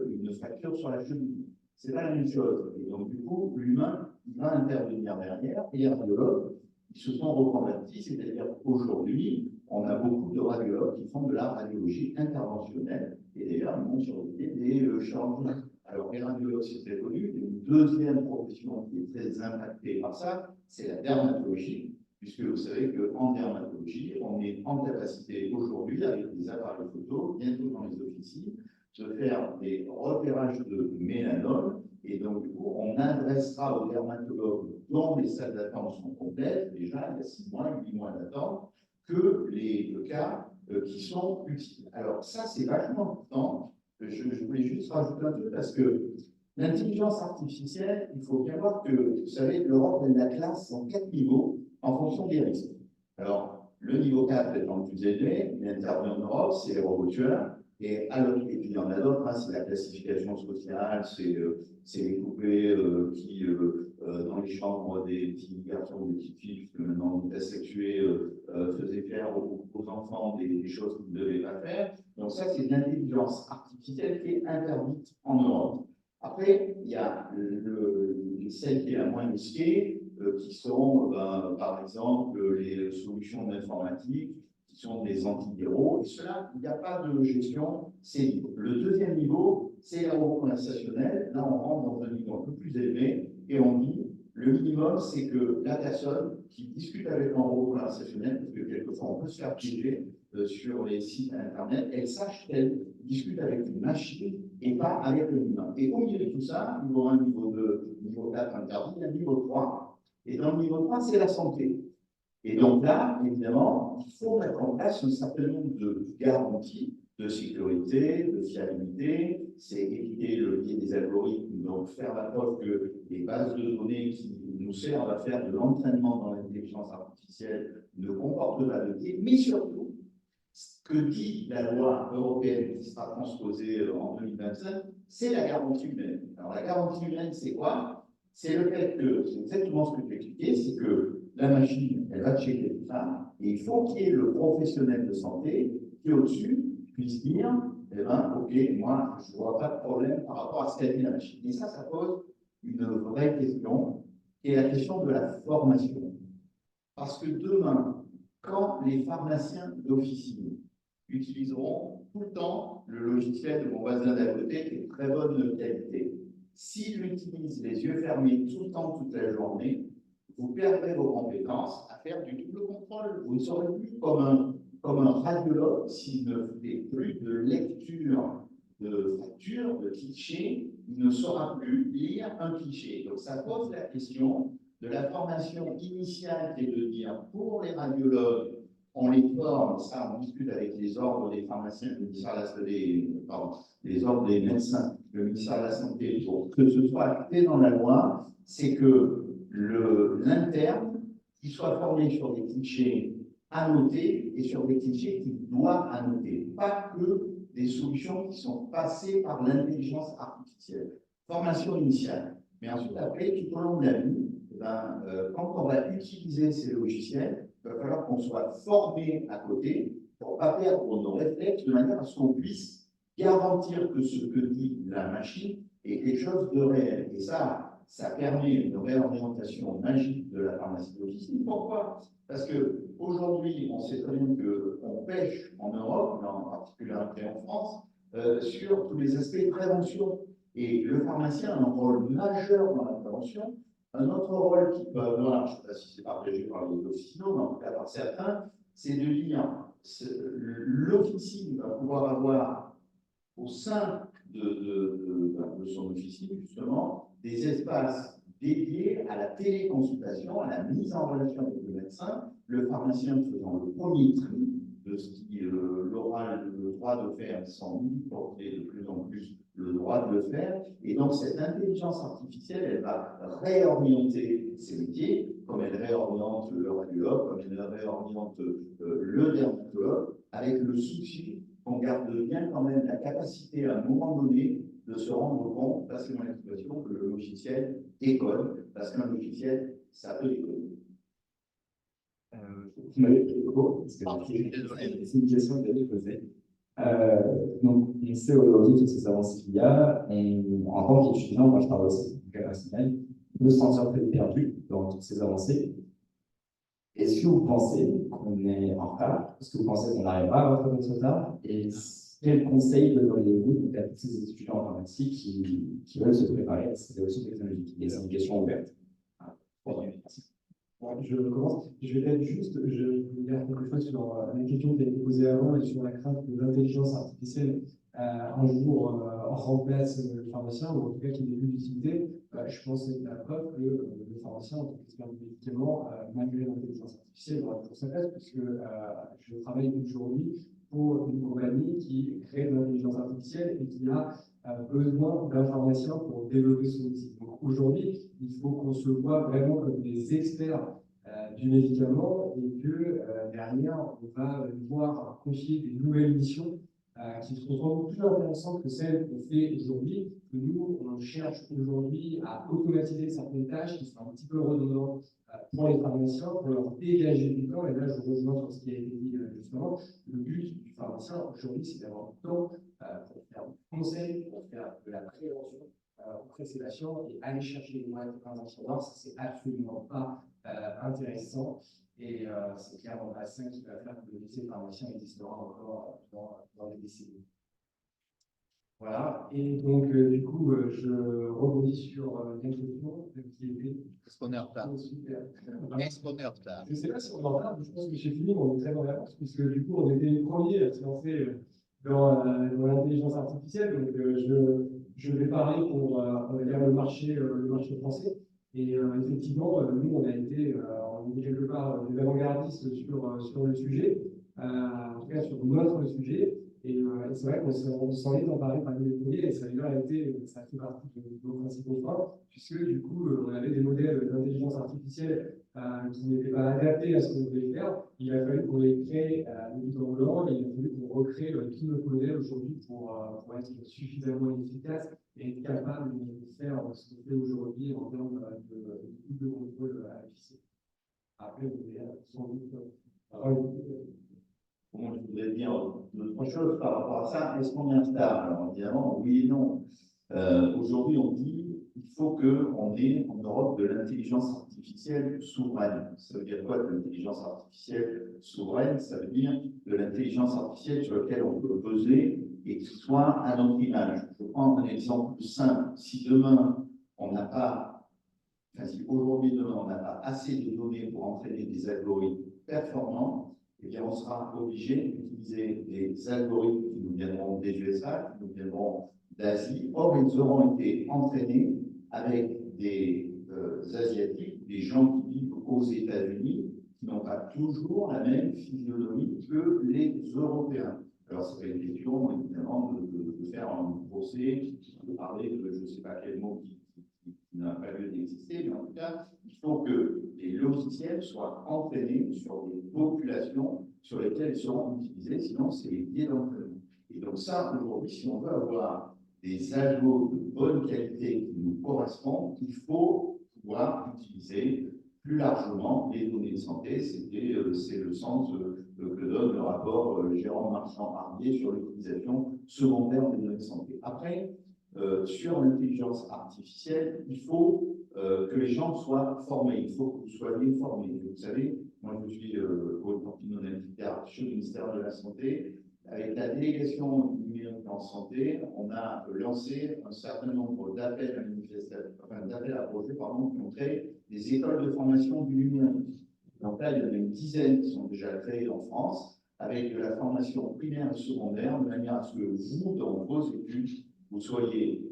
S1: une fracture sur la cheville. Ce n'est pas la même chose. Et donc, du coup, l'humain, il va intervenir derrière, et les radiologues, ils se sont reconvertis, c'est-à-dire qu'aujourd'hui, on a beaucoup de radiologues qui font de la radiologie interventionnelle, et d'ailleurs, ils vont sur le pied des chirurgiens. Alors, les radiologues, c'est très connu. Une deuxième profession qui est très impactée par ça, c'est la dermatologie, puisque vous savez qu'en dermatologie, on est en capacité aujourd'hui, avec des appareils photo, bientôt dans les officines, de faire des repérages de mélanome, et donc, du coup, on adressera aux dermatologues dont les salles d'attente sont complètes, déjà, il y a 6 mois, 8 mois d'attente, que les cas qui sont utiles. Alors, ça, c'est vachement important. Je voulais juste rajouter un truc parce que l'intelligence artificielle, il faut bien voir que, vous savez, l'Europe, elle la classe en 4 niveaux en fonction des risques. Alors, le niveau 4 étant le plus élevé, il intervient en Europe, c'est les robots tueurs. Et puis il y en a d'autres, c'est la classification sociale, c'est les poupées qui, dans les chambres des petits garçons ou des petites filles, puisque maintenant on est asexué, faisaient faire aux enfants des choses qu'ils ne devaient pas faire. Donc ça, c'est de l'intelligence artificielle qui est interdite en Europe. Après, il y a celle qui est la moins risquée, qui sont, par exemple, les solutions d'informatique, qui sont des antiviraux, et cela, il n'y a pas de gestion, c'est libre. Le deuxième niveau, c'est les robots conversationnels. Là, on rentre dans un niveau un peu plus élevé, et on dit, le minimum, c'est que la personne qui discute avec un robot conversationnel, parce que quelquefois, on peut se faire piéger sur les sites Internet, elle sache qu'elle discute avec une machine et pas avec l'humain. Et au milieu de tout ça, niveau 1, niveau 2, niveau 4 interdit, il y a niveau 3. Et dans le niveau 3, c'est la santé. Et donc là, évidemment, il faut mettre en place un certain nombre de garanties de sécurité, de fiabilité, c'est éviter le biais des algorithmes, donc faire la preuve que les bases de données qui nous servent à faire de l'entraînement dans l'intelligence artificielle ne comportent pas de biais, mais surtout, ce que dit la loi européenne qui sera transposée en 2025, c'est la garantie humaine. Alors la garantie humaine, c'est quoi? C'est le fait que, c'est exactement ce que tu expliquais, c'est que la machine, elle va checker tout ça, et il faut qu'il y ait le professionnel de santé qui, au-dessus, puisse dire, eh ben, ok, moi, je ne vois pas de problème par rapport à ce qu'a dit la machine. Et ça pose une vraie question, qui est la question de la formation. Parce que demain, quand les pharmaciens d'officine utiliseront tout le temps le logiciel de mon voisin d'à côté qui est de très bonne qualité, s'il l'utilise les yeux fermés tout le temps, toute la journée, vous perdrez vos compétences à faire du double contrôle. Vous ne serez plus comme un radiologue s'il ne fait plus de lecture de facture, de clichés, il ne saura plus lire un cliché. Donc ça pose la question de la formation initiale qui est de dire pour les radiologues, on les forme, ça on discute avec les ordres des pharmaciens, le ministère les ordres des médecins, le ministère de la Santé, pour que ce soit acté dans la loi, c'est que l'interne, qui soit formé sur des clichés annotés et sur des clichés qu'il doit annoter, pas que des solutions qui sont passées par l'intelligence artificielle. Formation initiale. Mais ensuite, après, tout au long de la vie, quand on va utiliser ces logiciels, il va falloir qu'on soit formé à côté pour ne pas perdre nos réflexes de manière à ce qu'on puisse garantir que ce que dit la machine est quelque chose de réel. Et ça permet une réorientation magique de la pharmacie d'officine. Pourquoi? Parce qu'aujourd'hui, on sait très bien qu'on pêche en Europe, en particulier en France, sur tous les aspects de prévention. Et le pharmacien a un rôle majeur dans la prévention. Un autre rôle qui peut avoir, je ne sais pas si c'est partagé par les officinaux, mais en tout cas par certains, c'est de dire l'officine va pouvoir avoir au sein de son officine, justement, des espaces dédiés à la téléconsultation, à la mise en relation avec le médecin, le pharmacien faisant le premier tri de ce qui aura le droit de faire sans lui porter de plus en plus le droit de le faire. Et donc, cette intelligence artificielle, elle va réorienter ces métiers, comme elle réoriente le radiologue, comme elle réoriente le dermatologue, avec le souci qu'on garde bien quand même la capacité à un moment donné de se rendre compte, parce que dans l'expression, que le logiciel déconne, parce qu'un logiciel, ça peut déconner.
S2: Vous m'avez pris le cours, parce que c'est une question que j'avais posée. Donc, on sait aujourd'hui toutes ces avancées qu'il y a, en tant qu'étudiant, moi je parle aussi du personnel, on peut se sentir très perdu dans toutes ces avancées. Est-ce que vous pensez qu'on est en retard? Est-ce que vous pensez qu'on arrivera à rattraper ce retard? Et quels conseils donneriez-vous à tous ces étudiants en informatique qui veulent se préparer à ces évolutions technologiques? Et c'est une question ouverte.
S3: Je commence. Je vais peut-être juste je vais dire quelque chose sur la question qui a été posée avant et sur la crainte que l'intelligence artificielle un jour remplace le pharmacien, ou en tout cas qu'il n'ait plus d'utilité. Je pense que c'est la preuve que le pharmacien, en tant qu'expert du médicament, malgré l'intelligence artificielle, aura toujours sa place, puisque je travaille aujourd'hui pour une compagnie qui crée de l'intelligence artificielle et qui a besoin d'un pharmacien pour développer son outil. Donc aujourd'hui, il faut qu'on se voit vraiment comme des experts du médicament et que derrière, on va devoir confier des nouvelles missions qui seront sans doute plus intéressantes que celles qu'on fait aujourd'hui. Nous, on cherche aujourd'hui à automatiser certaines tâches qui sont un petit peu redondantes pour les pharmaciens, pour leur dégager du temps. Et là, je rejoins sur ce qui a été dit justement. Le but du pharmacien aujourd'hui, c'est d'avoir du temps pour faire du conseil, pour faire de la prévention auprès de ses patients et aller chercher les moyens de prévention. Ça, c'est absolument pas intéressant. Et c'est clairement pas ça qui va faire que le métier de pharmacien existera encore dans les décennies. Voilà. Et donc, du coup, je rebondis sur une question qui était.
S1: Est-ce qu'on est en retard? Est-ce qu'on est en retard?
S3: Je ne sais pas si on est en retard, je pense que chez Philippe, on est très en avance, puisque du coup, on était les premiers à se lancer dans l'intelligence artificielle. Donc, je vais parler pour on va dire le marché français. Et effectivement, nous, on est quelque part des avant-gardistes sur le sujet, en tout cas sur notre sujet. Et c'est vrai qu'on s'en est emparé parmi les premiers, et ça a fait partie de nos principaux freins, puisque du coup, on avait des modèles d'intelligence artificielle qui n'étaient pas adaptés à ce qu'on voulait faire. Il a fallu qu'on les crée de but en blanc, et il a fallu qu'on recrée tous nos modèles aujourd'hui pour être suffisamment efficaces et être capable de faire ce qu'on fait aujourd'hui en termes de contrôle à l'efficacité. Après, vous avez sans doute
S1: Bon, je voudrais dire deux, trois choses par rapport à ça. Est-ce qu'on est en retard? Alors, évidemment, oui et non. Aujourd'hui, on dit il faut qu'on ait en Europe de l'intelligence artificielle souveraine. Ça veut dire quoi de l'intelligence artificielle souveraine? Ça veut dire de l'intelligence artificielle sur laquelle on peut peser et qui soit à notre image. Je prends un exemple simple. Si demain, on n'a pas, enfin si aujourd'hui, demain, on n'a pas assez de données pour entraîner des algorithmes performants, eh bien, on sera obligé d'utiliser des algorithmes qui nous viendront des USA, qui nous viendront d'Asie. Or, ils auront été entraînés avec des Asiatiques, des gens qui vivent aux États-Unis, qui n'ont pas toujours la même physionomie que les Européens. Alors, c'est pas une question, évidemment, de faire un procès, de parler de je ne sais pas quel mot qui n'a pas lieu d'exister, mais en tout cas, il faut que les logiciels soient entraînés sur des populations sur lesquelles ils seront utilisés, sinon c'est les biais d'entraînement. Et donc ça, aujourd'hui, si on veut avoir des algos de bonne qualité qui nous correspondent, il faut pouvoir utiliser plus largement les données de santé. C'est le sens que donne le rapport Jérôme Marchand-Hardier sur l'utilisation secondaire des données de santé. Après, sur l'intelligence artificielle, il faut que les gens soient formés, il faut que vous soyez formés. Vous savez, moi je suis au camping chez le ministère de la Santé. Avec la délégation du numérique en santé, on a lancé un certain nombre d'appels à projets, qui ont créé des écoles de formation du numérique. Donc là, il y en a une dizaine qui sont déjà créées en France, avec de la formation primaire et secondaire, de manière à ce que vous, dans vos études, vous soyez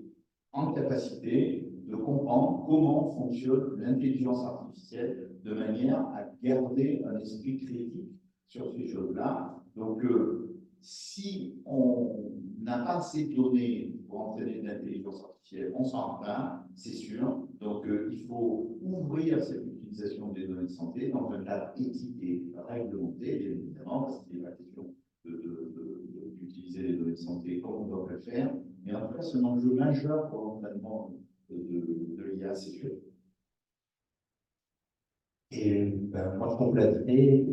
S1: en capacité de comprendre comment fonctionne l'intelligence artificielle de manière à garder un esprit critique sur ces choses-là. Donc, si on n'a pas assez de données pour entraîner de l'intelligence artificielle, on s'en plaint, c'est sûr. Donc, il faut ouvrir cette utilisation des données de santé dans un cadre éthique et réglementé, bien évidemment, parce qu'il est la question d'utiliser les données de santé comme on doit le faire. Mais en tout cas, c'est un enjeu majeur pour l'entraînement de l'IA, c'est sûr.
S4: Et moi, je compléterai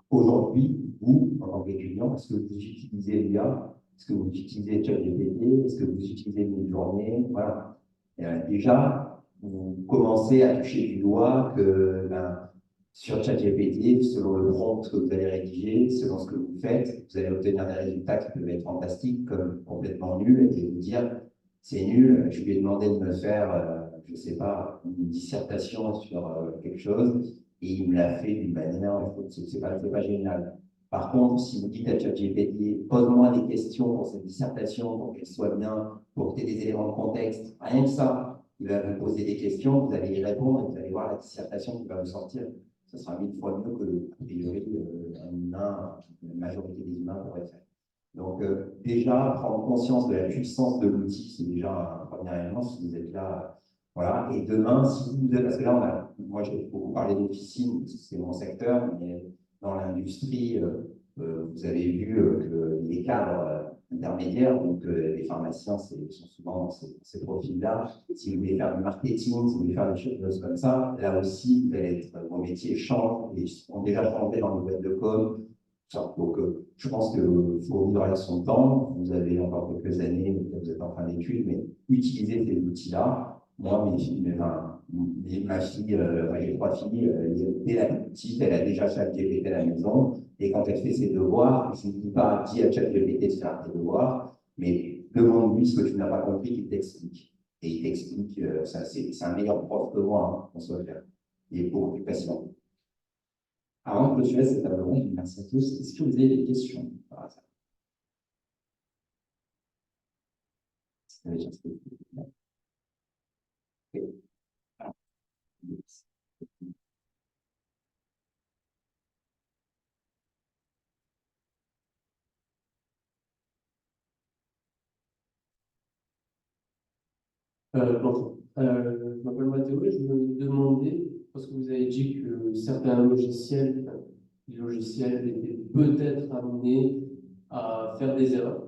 S4: aujourd'hui, vous, en tant qu'étudiant, est-ce que vous utilisez l'IA? Est-ce que vous utilisez ChatGPT? Est-ce que vous utilisez Midjourney? Voilà. Déjà, vous commencez à toucher du doigt que sur ChatGPT, selon le prompt que vous allez rédiger, selon ce que vous faites, vous allez obtenir des résultats qui peuvent être fantastiques comme complètement nuls et vous dire c'est nul, je lui ai demandé de me faire, je ne sais pas, une dissertation sur quelque chose et il me l'a fait d'une manière, c'est pas génial. Par contre, si vous dites à ChatGPT, pose-moi des questions pour cette dissertation, pour qu'elle soit bien, pour que tu aies des éléments de contexte, rien que ça, il va vous poser des questions, vous allez y répondre et vous allez voir la dissertation qui va vous sortir. Ça sera 1000 fois mieux que, a priori, un humain, la majorité des humains pourraient faire. Donc, déjà, prendre conscience de la puissance de l'outil, c'est déjà un premier élément, si vous êtes là. Voilà. Et demain, si vous êtes, parce que là, moi, j'ai beaucoup parlé d'officine, c'est mon secteur, mais dans l'industrie, vous avez vu que les cadres intermédiaires, donc les pharmaciens, sont souvent dans ces profils-là. Si vous voulez faire du marketing, si vous voulez faire des choses comme ça, là aussi, vos métiers changent et ont déjà changé dans le web de com. Donc, je pense qu'il faut vivre avec son temps. Vous avez encore quelques années, vous êtes en fin d'études, mais utilisez ces outils-là. Moi, ma fille, j'ai 3 filles, dès la petite, elle a déjà ChatGPT à la maison. Et quand elle fait ses devoirs, je ne dis pas, dis à ChatGPT de faire tes devoirs, mais demande-lui ce que tu n'as pas compris, qu'il t'explique. Et il t'explique, c'est un meilleur prof que moi, hein, qu'on soit faire. Il est beaucoup plus patient.
S2: Avant de clôturer cette table ronde, merci à tous. Est-ce que vous avez des questions par hasard?
S3: Bonjour. Je m'appelle Mathéo et je me demandais, parce que vous avez dit que certains logiciels étaient peut-être amenés à faire des erreurs.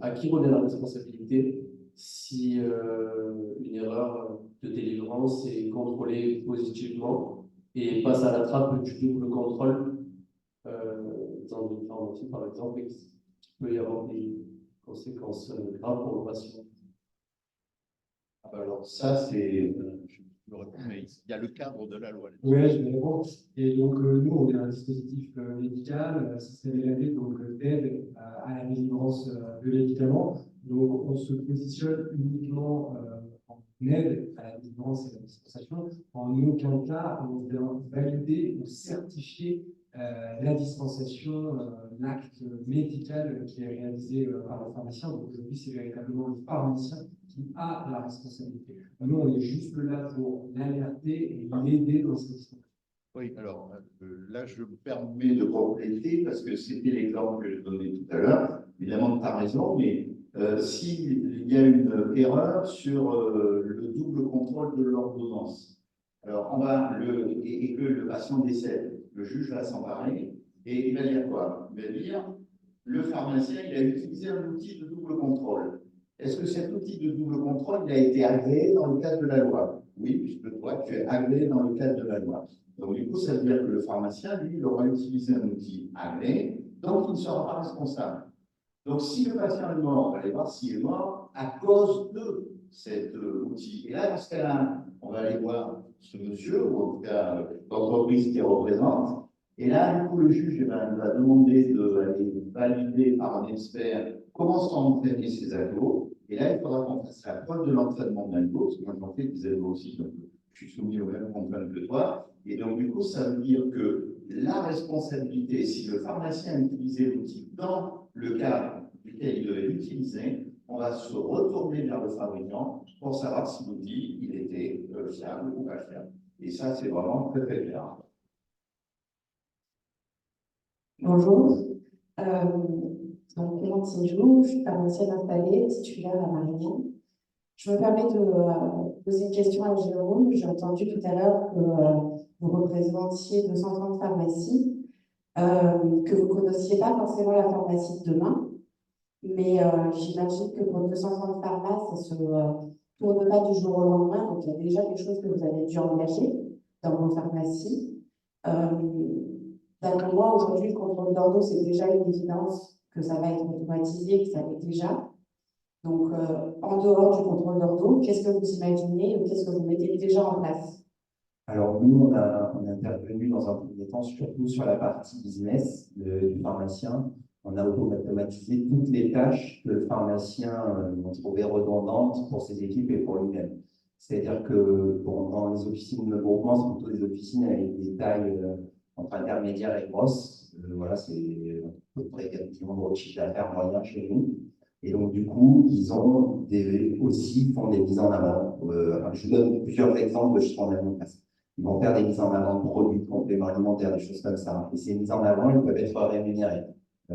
S3: À qui revient la responsabilité si une erreur de délivrance est contrôlée positivement et passe à la trappe du double contrôle dans une pharmacie, par exemple, et qu'il peut y avoir des conséquences graves pour le patient?
S1: Alors ça, c'est, je me réponds, mais il y a le cadre de la loi.
S3: Oui, je vais répondre. Et donc, nous, on est un dispositif médical, système élevé, donc d'aide à la délivrance de médicaments. Donc, on se positionne uniquement en aide à la délivrance et à la dispensation. En aucun cas, on vient valider ou certifier la dispensation, l'acte médical qui est réalisé par le pharmacien. Donc, aujourd'hui, c'est véritablement le pharmacien qui a la responsabilité. Nous, on est juste là pour l'alerter et l'aider dans cette histoire.
S1: Oui, alors là, je me permets de compléter parce que c'était l'exemple que je donnais tout à l'heure. Évidemment, tu as raison, mais s'il y a une erreur sur le double contrôle de l'ordonnance, alors et que le patient décède, le juge va s'emparer et il va dire quoi? Il va dire le pharmacien, il a utilisé un outil de double contrôle. Est-ce que cet outil de double contrôle il a été agréé dans le cadre de la loi? Oui, puisque toi, tu es agréé dans le cadre de la loi. Donc, du coup, ça veut dire que le pharmacien, lui, il aura utilisé un outil agréé, donc il ne sera pas responsable. Donc, si le patient est mort, on va aller voir s'il est mort à cause de cet outil. Et là, dans ce cas-là, on va aller voir ce monsieur, ou en tout cas l'entreprise qui représente. Et là, du coup, le juge va demander d'aller valider par un expert comment sont entraînés ces algos. Et là, il faudra qu'on fasse la preuve de l'entraînement d'algos, parce que moi, j'en fais des algos aussi, donc je suis soumis aux mêmes contraintes que toi. Et donc, du coup, ça veut dire que la responsabilité, si le pharmacien a utilisé l'outil dans le cadre duquel il devait l'utiliser, on va se retourner vers le fabricant pour savoir si l'outil il était fiable ou pas fiable. Et ça, c'est vraiment très, très clair.
S5: Bonjour. Donc, Clémentine Joux, je suis pharmacienne installée, titulaire à Marignan. Je me permets de poser une question à Jérôme. J'ai entendu tout à l'heure que vous représentiez 230 pharmacies, que vous ne connaissiez pas forcément la pharmacie de demain, mais j'imagine que pour 230 pharmacies, ça ne se tourne pas du jour au lendemain, donc il y a déjà des choses que vous avez dû engager dans vos pharmacies. D'après moi, aujourd'hui, le contrôle d'ordre, c'est déjà une évidence que ça va être automatisé, que ça l'est déjà. Donc, en dehors du contrôle d'ordre, qu'est-ce que vous imaginez ou qu'est-ce que vous mettez déjà en place?
S4: Alors, nous, on est intervenu dans un premier temps surtout sur la partie business du pharmacien. On a automatisé toutes les tâches que le pharmacien trouvait redondantes pour ses équipes et pour lui-même. C'est-à-dire que dans les officines de groupement, c'est plutôt des officines avec des tailles entre intermédiaires et grosses. Voilà, c'est à peu près 4 millions de chiffre d'affaires moyen chez nous. Et donc, du coup, ils ont aussi font des mises en avant. Je vous donne plusieurs exemples que je prends en place. Ils vont faire des mises en avant de produits, de compléments alimentaires, des choses comme ça. Et ces mises en avant, ils peuvent être rémunérés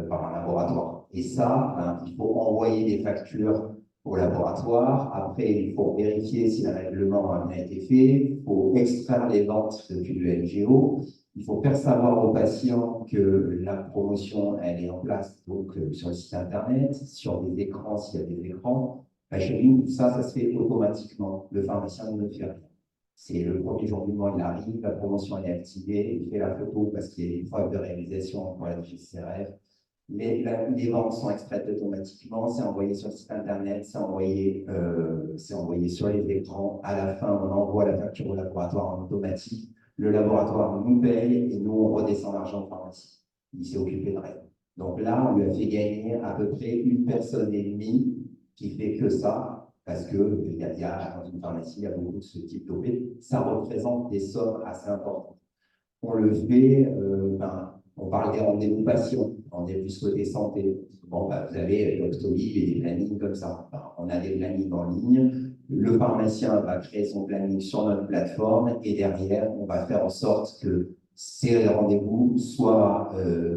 S4: par un laboratoire. Et ça, il faut envoyer des factures au laboratoire. Après, il faut vérifier si le règlement a bien été fait. Il faut extraire les ventes depuis le LGO. Il faut faire savoir aux patients que la promotion, elle est en place donc, sur le site Internet, sur des écrans, s'il y a des écrans. Chez nous, ça se fait automatiquement. Le pharmacien ne fait rien. C'est le premier jour du mois, il arrive, la promotion est activée, il fait la photo parce qu'il y a une preuve de réalisation pour la DGCRF. Les ventes sont extraites automatiquement, c'est envoyé sur le site Internet, c'est envoyé sur les écrans. À la fin, on envoie la facture au laboratoire en automatique. Le laboratoire nous paye et nous, on redescend l'argent en pharmacie. Il s'est occupé de rien. Donc là, on lui a fait gagner à peu près 1,5 personne qui fait que ça, parce que dans une pharmacie, il y a beaucoup de ce type d'OP. Ça représente des sommes assez importantes. On le fait, on parle des rendez-vous patients, rendez-vous côté santé. Bon, vous avez Doctolib et des plannings comme ça. On a des plannings en ligne. Le pharmacien va créer son planning sur notre plateforme et derrière, on va faire en sorte que ces rendez-vous soient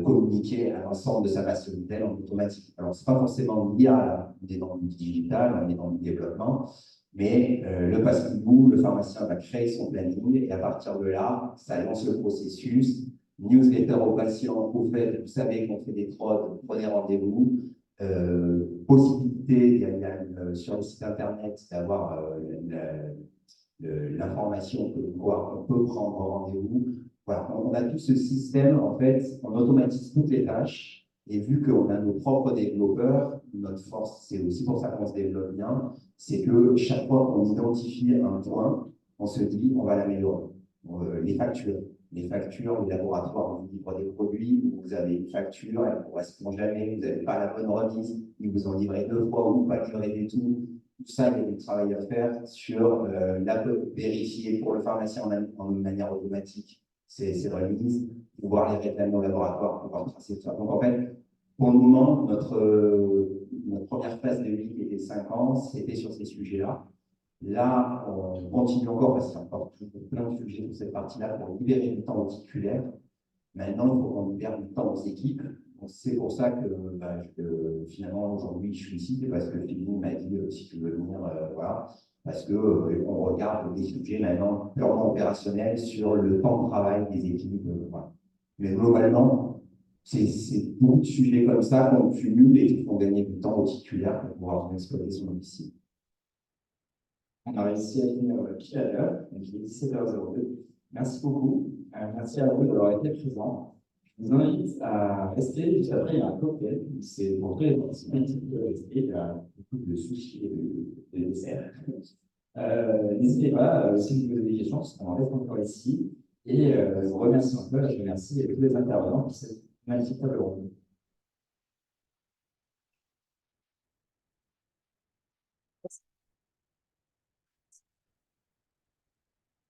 S4: communiqués à l'ensemble de sa base sanitaire en automatique. Alors, ce n'est pas forcément l'IA, on est dans le digital, on est dans le développement, mais le passe-bout, le pharmacien va créer son planning et à partir de là, ça lance le processus. Newsletter aux patients, vous savez qu'on fait des trodes, prenez rendez-vous. Possibilité, sur le site internet d'avoir l'information que on peut prendre rendez-vous. Voilà, on a tout ce système, en fait, on automatise toutes les tâches et vu qu'on a nos propres développeurs, notre force, c'est aussi pour ça qu'on se développe bien, c'est que chaque fois qu'on identifie un point, on se dit on va l'améliorer. Les factures, les laboratoires vous livrent des produits, vous avez une facture, elle ne correspond jamais, vous n'avez pas la bonne remise, ils vous ont livré 2 fois ou pas livré du tout. Tout ça, il y a du travail à faire sur vérifier pour le pharmacien en une manière automatique ces remises, pouvoir les réclamer au laboratoire, pouvoir tracer tout ça. Donc en fait, pour le moment, notre première phase de vie qui était 5 ans, c'était sur ces sujets-là. Là, on continue encore parce qu'il y a encore plein de sujets sur cette partie-là pour libérer du temps aux titulaires. Maintenant, il faut qu'on libère du temps aux équipes. C'est pour ça que finalement, aujourd'hui, je suis ici, parce que Philippe m'a dit si tu veux venir, voilà. Parce qu'on regarde des sujets maintenant purement opérationnels sur le temps de travail des équipes. Voilà. Mais globalement, c'est beaucoup de sujets comme ça qu'on cumule et qui font gagner du temps aux titulaires pour pouvoir exploiter son officine.
S2: On a réussi à finir pile à l'heure, donc il est 17h02. Merci beaucoup. Merci à vous d'avoir été présents. Je vous invite à rester. Juste après, il y a un cocktail. C'est pour tous les participants qui peuvent rester. Il y a beaucoup de sushis et de desserts. N'hésitez pas, si vous avez des questions, on reste encore ici. Et je vous remercie encore. Je remercie tous les intervenants pour cette magnifique table ronde.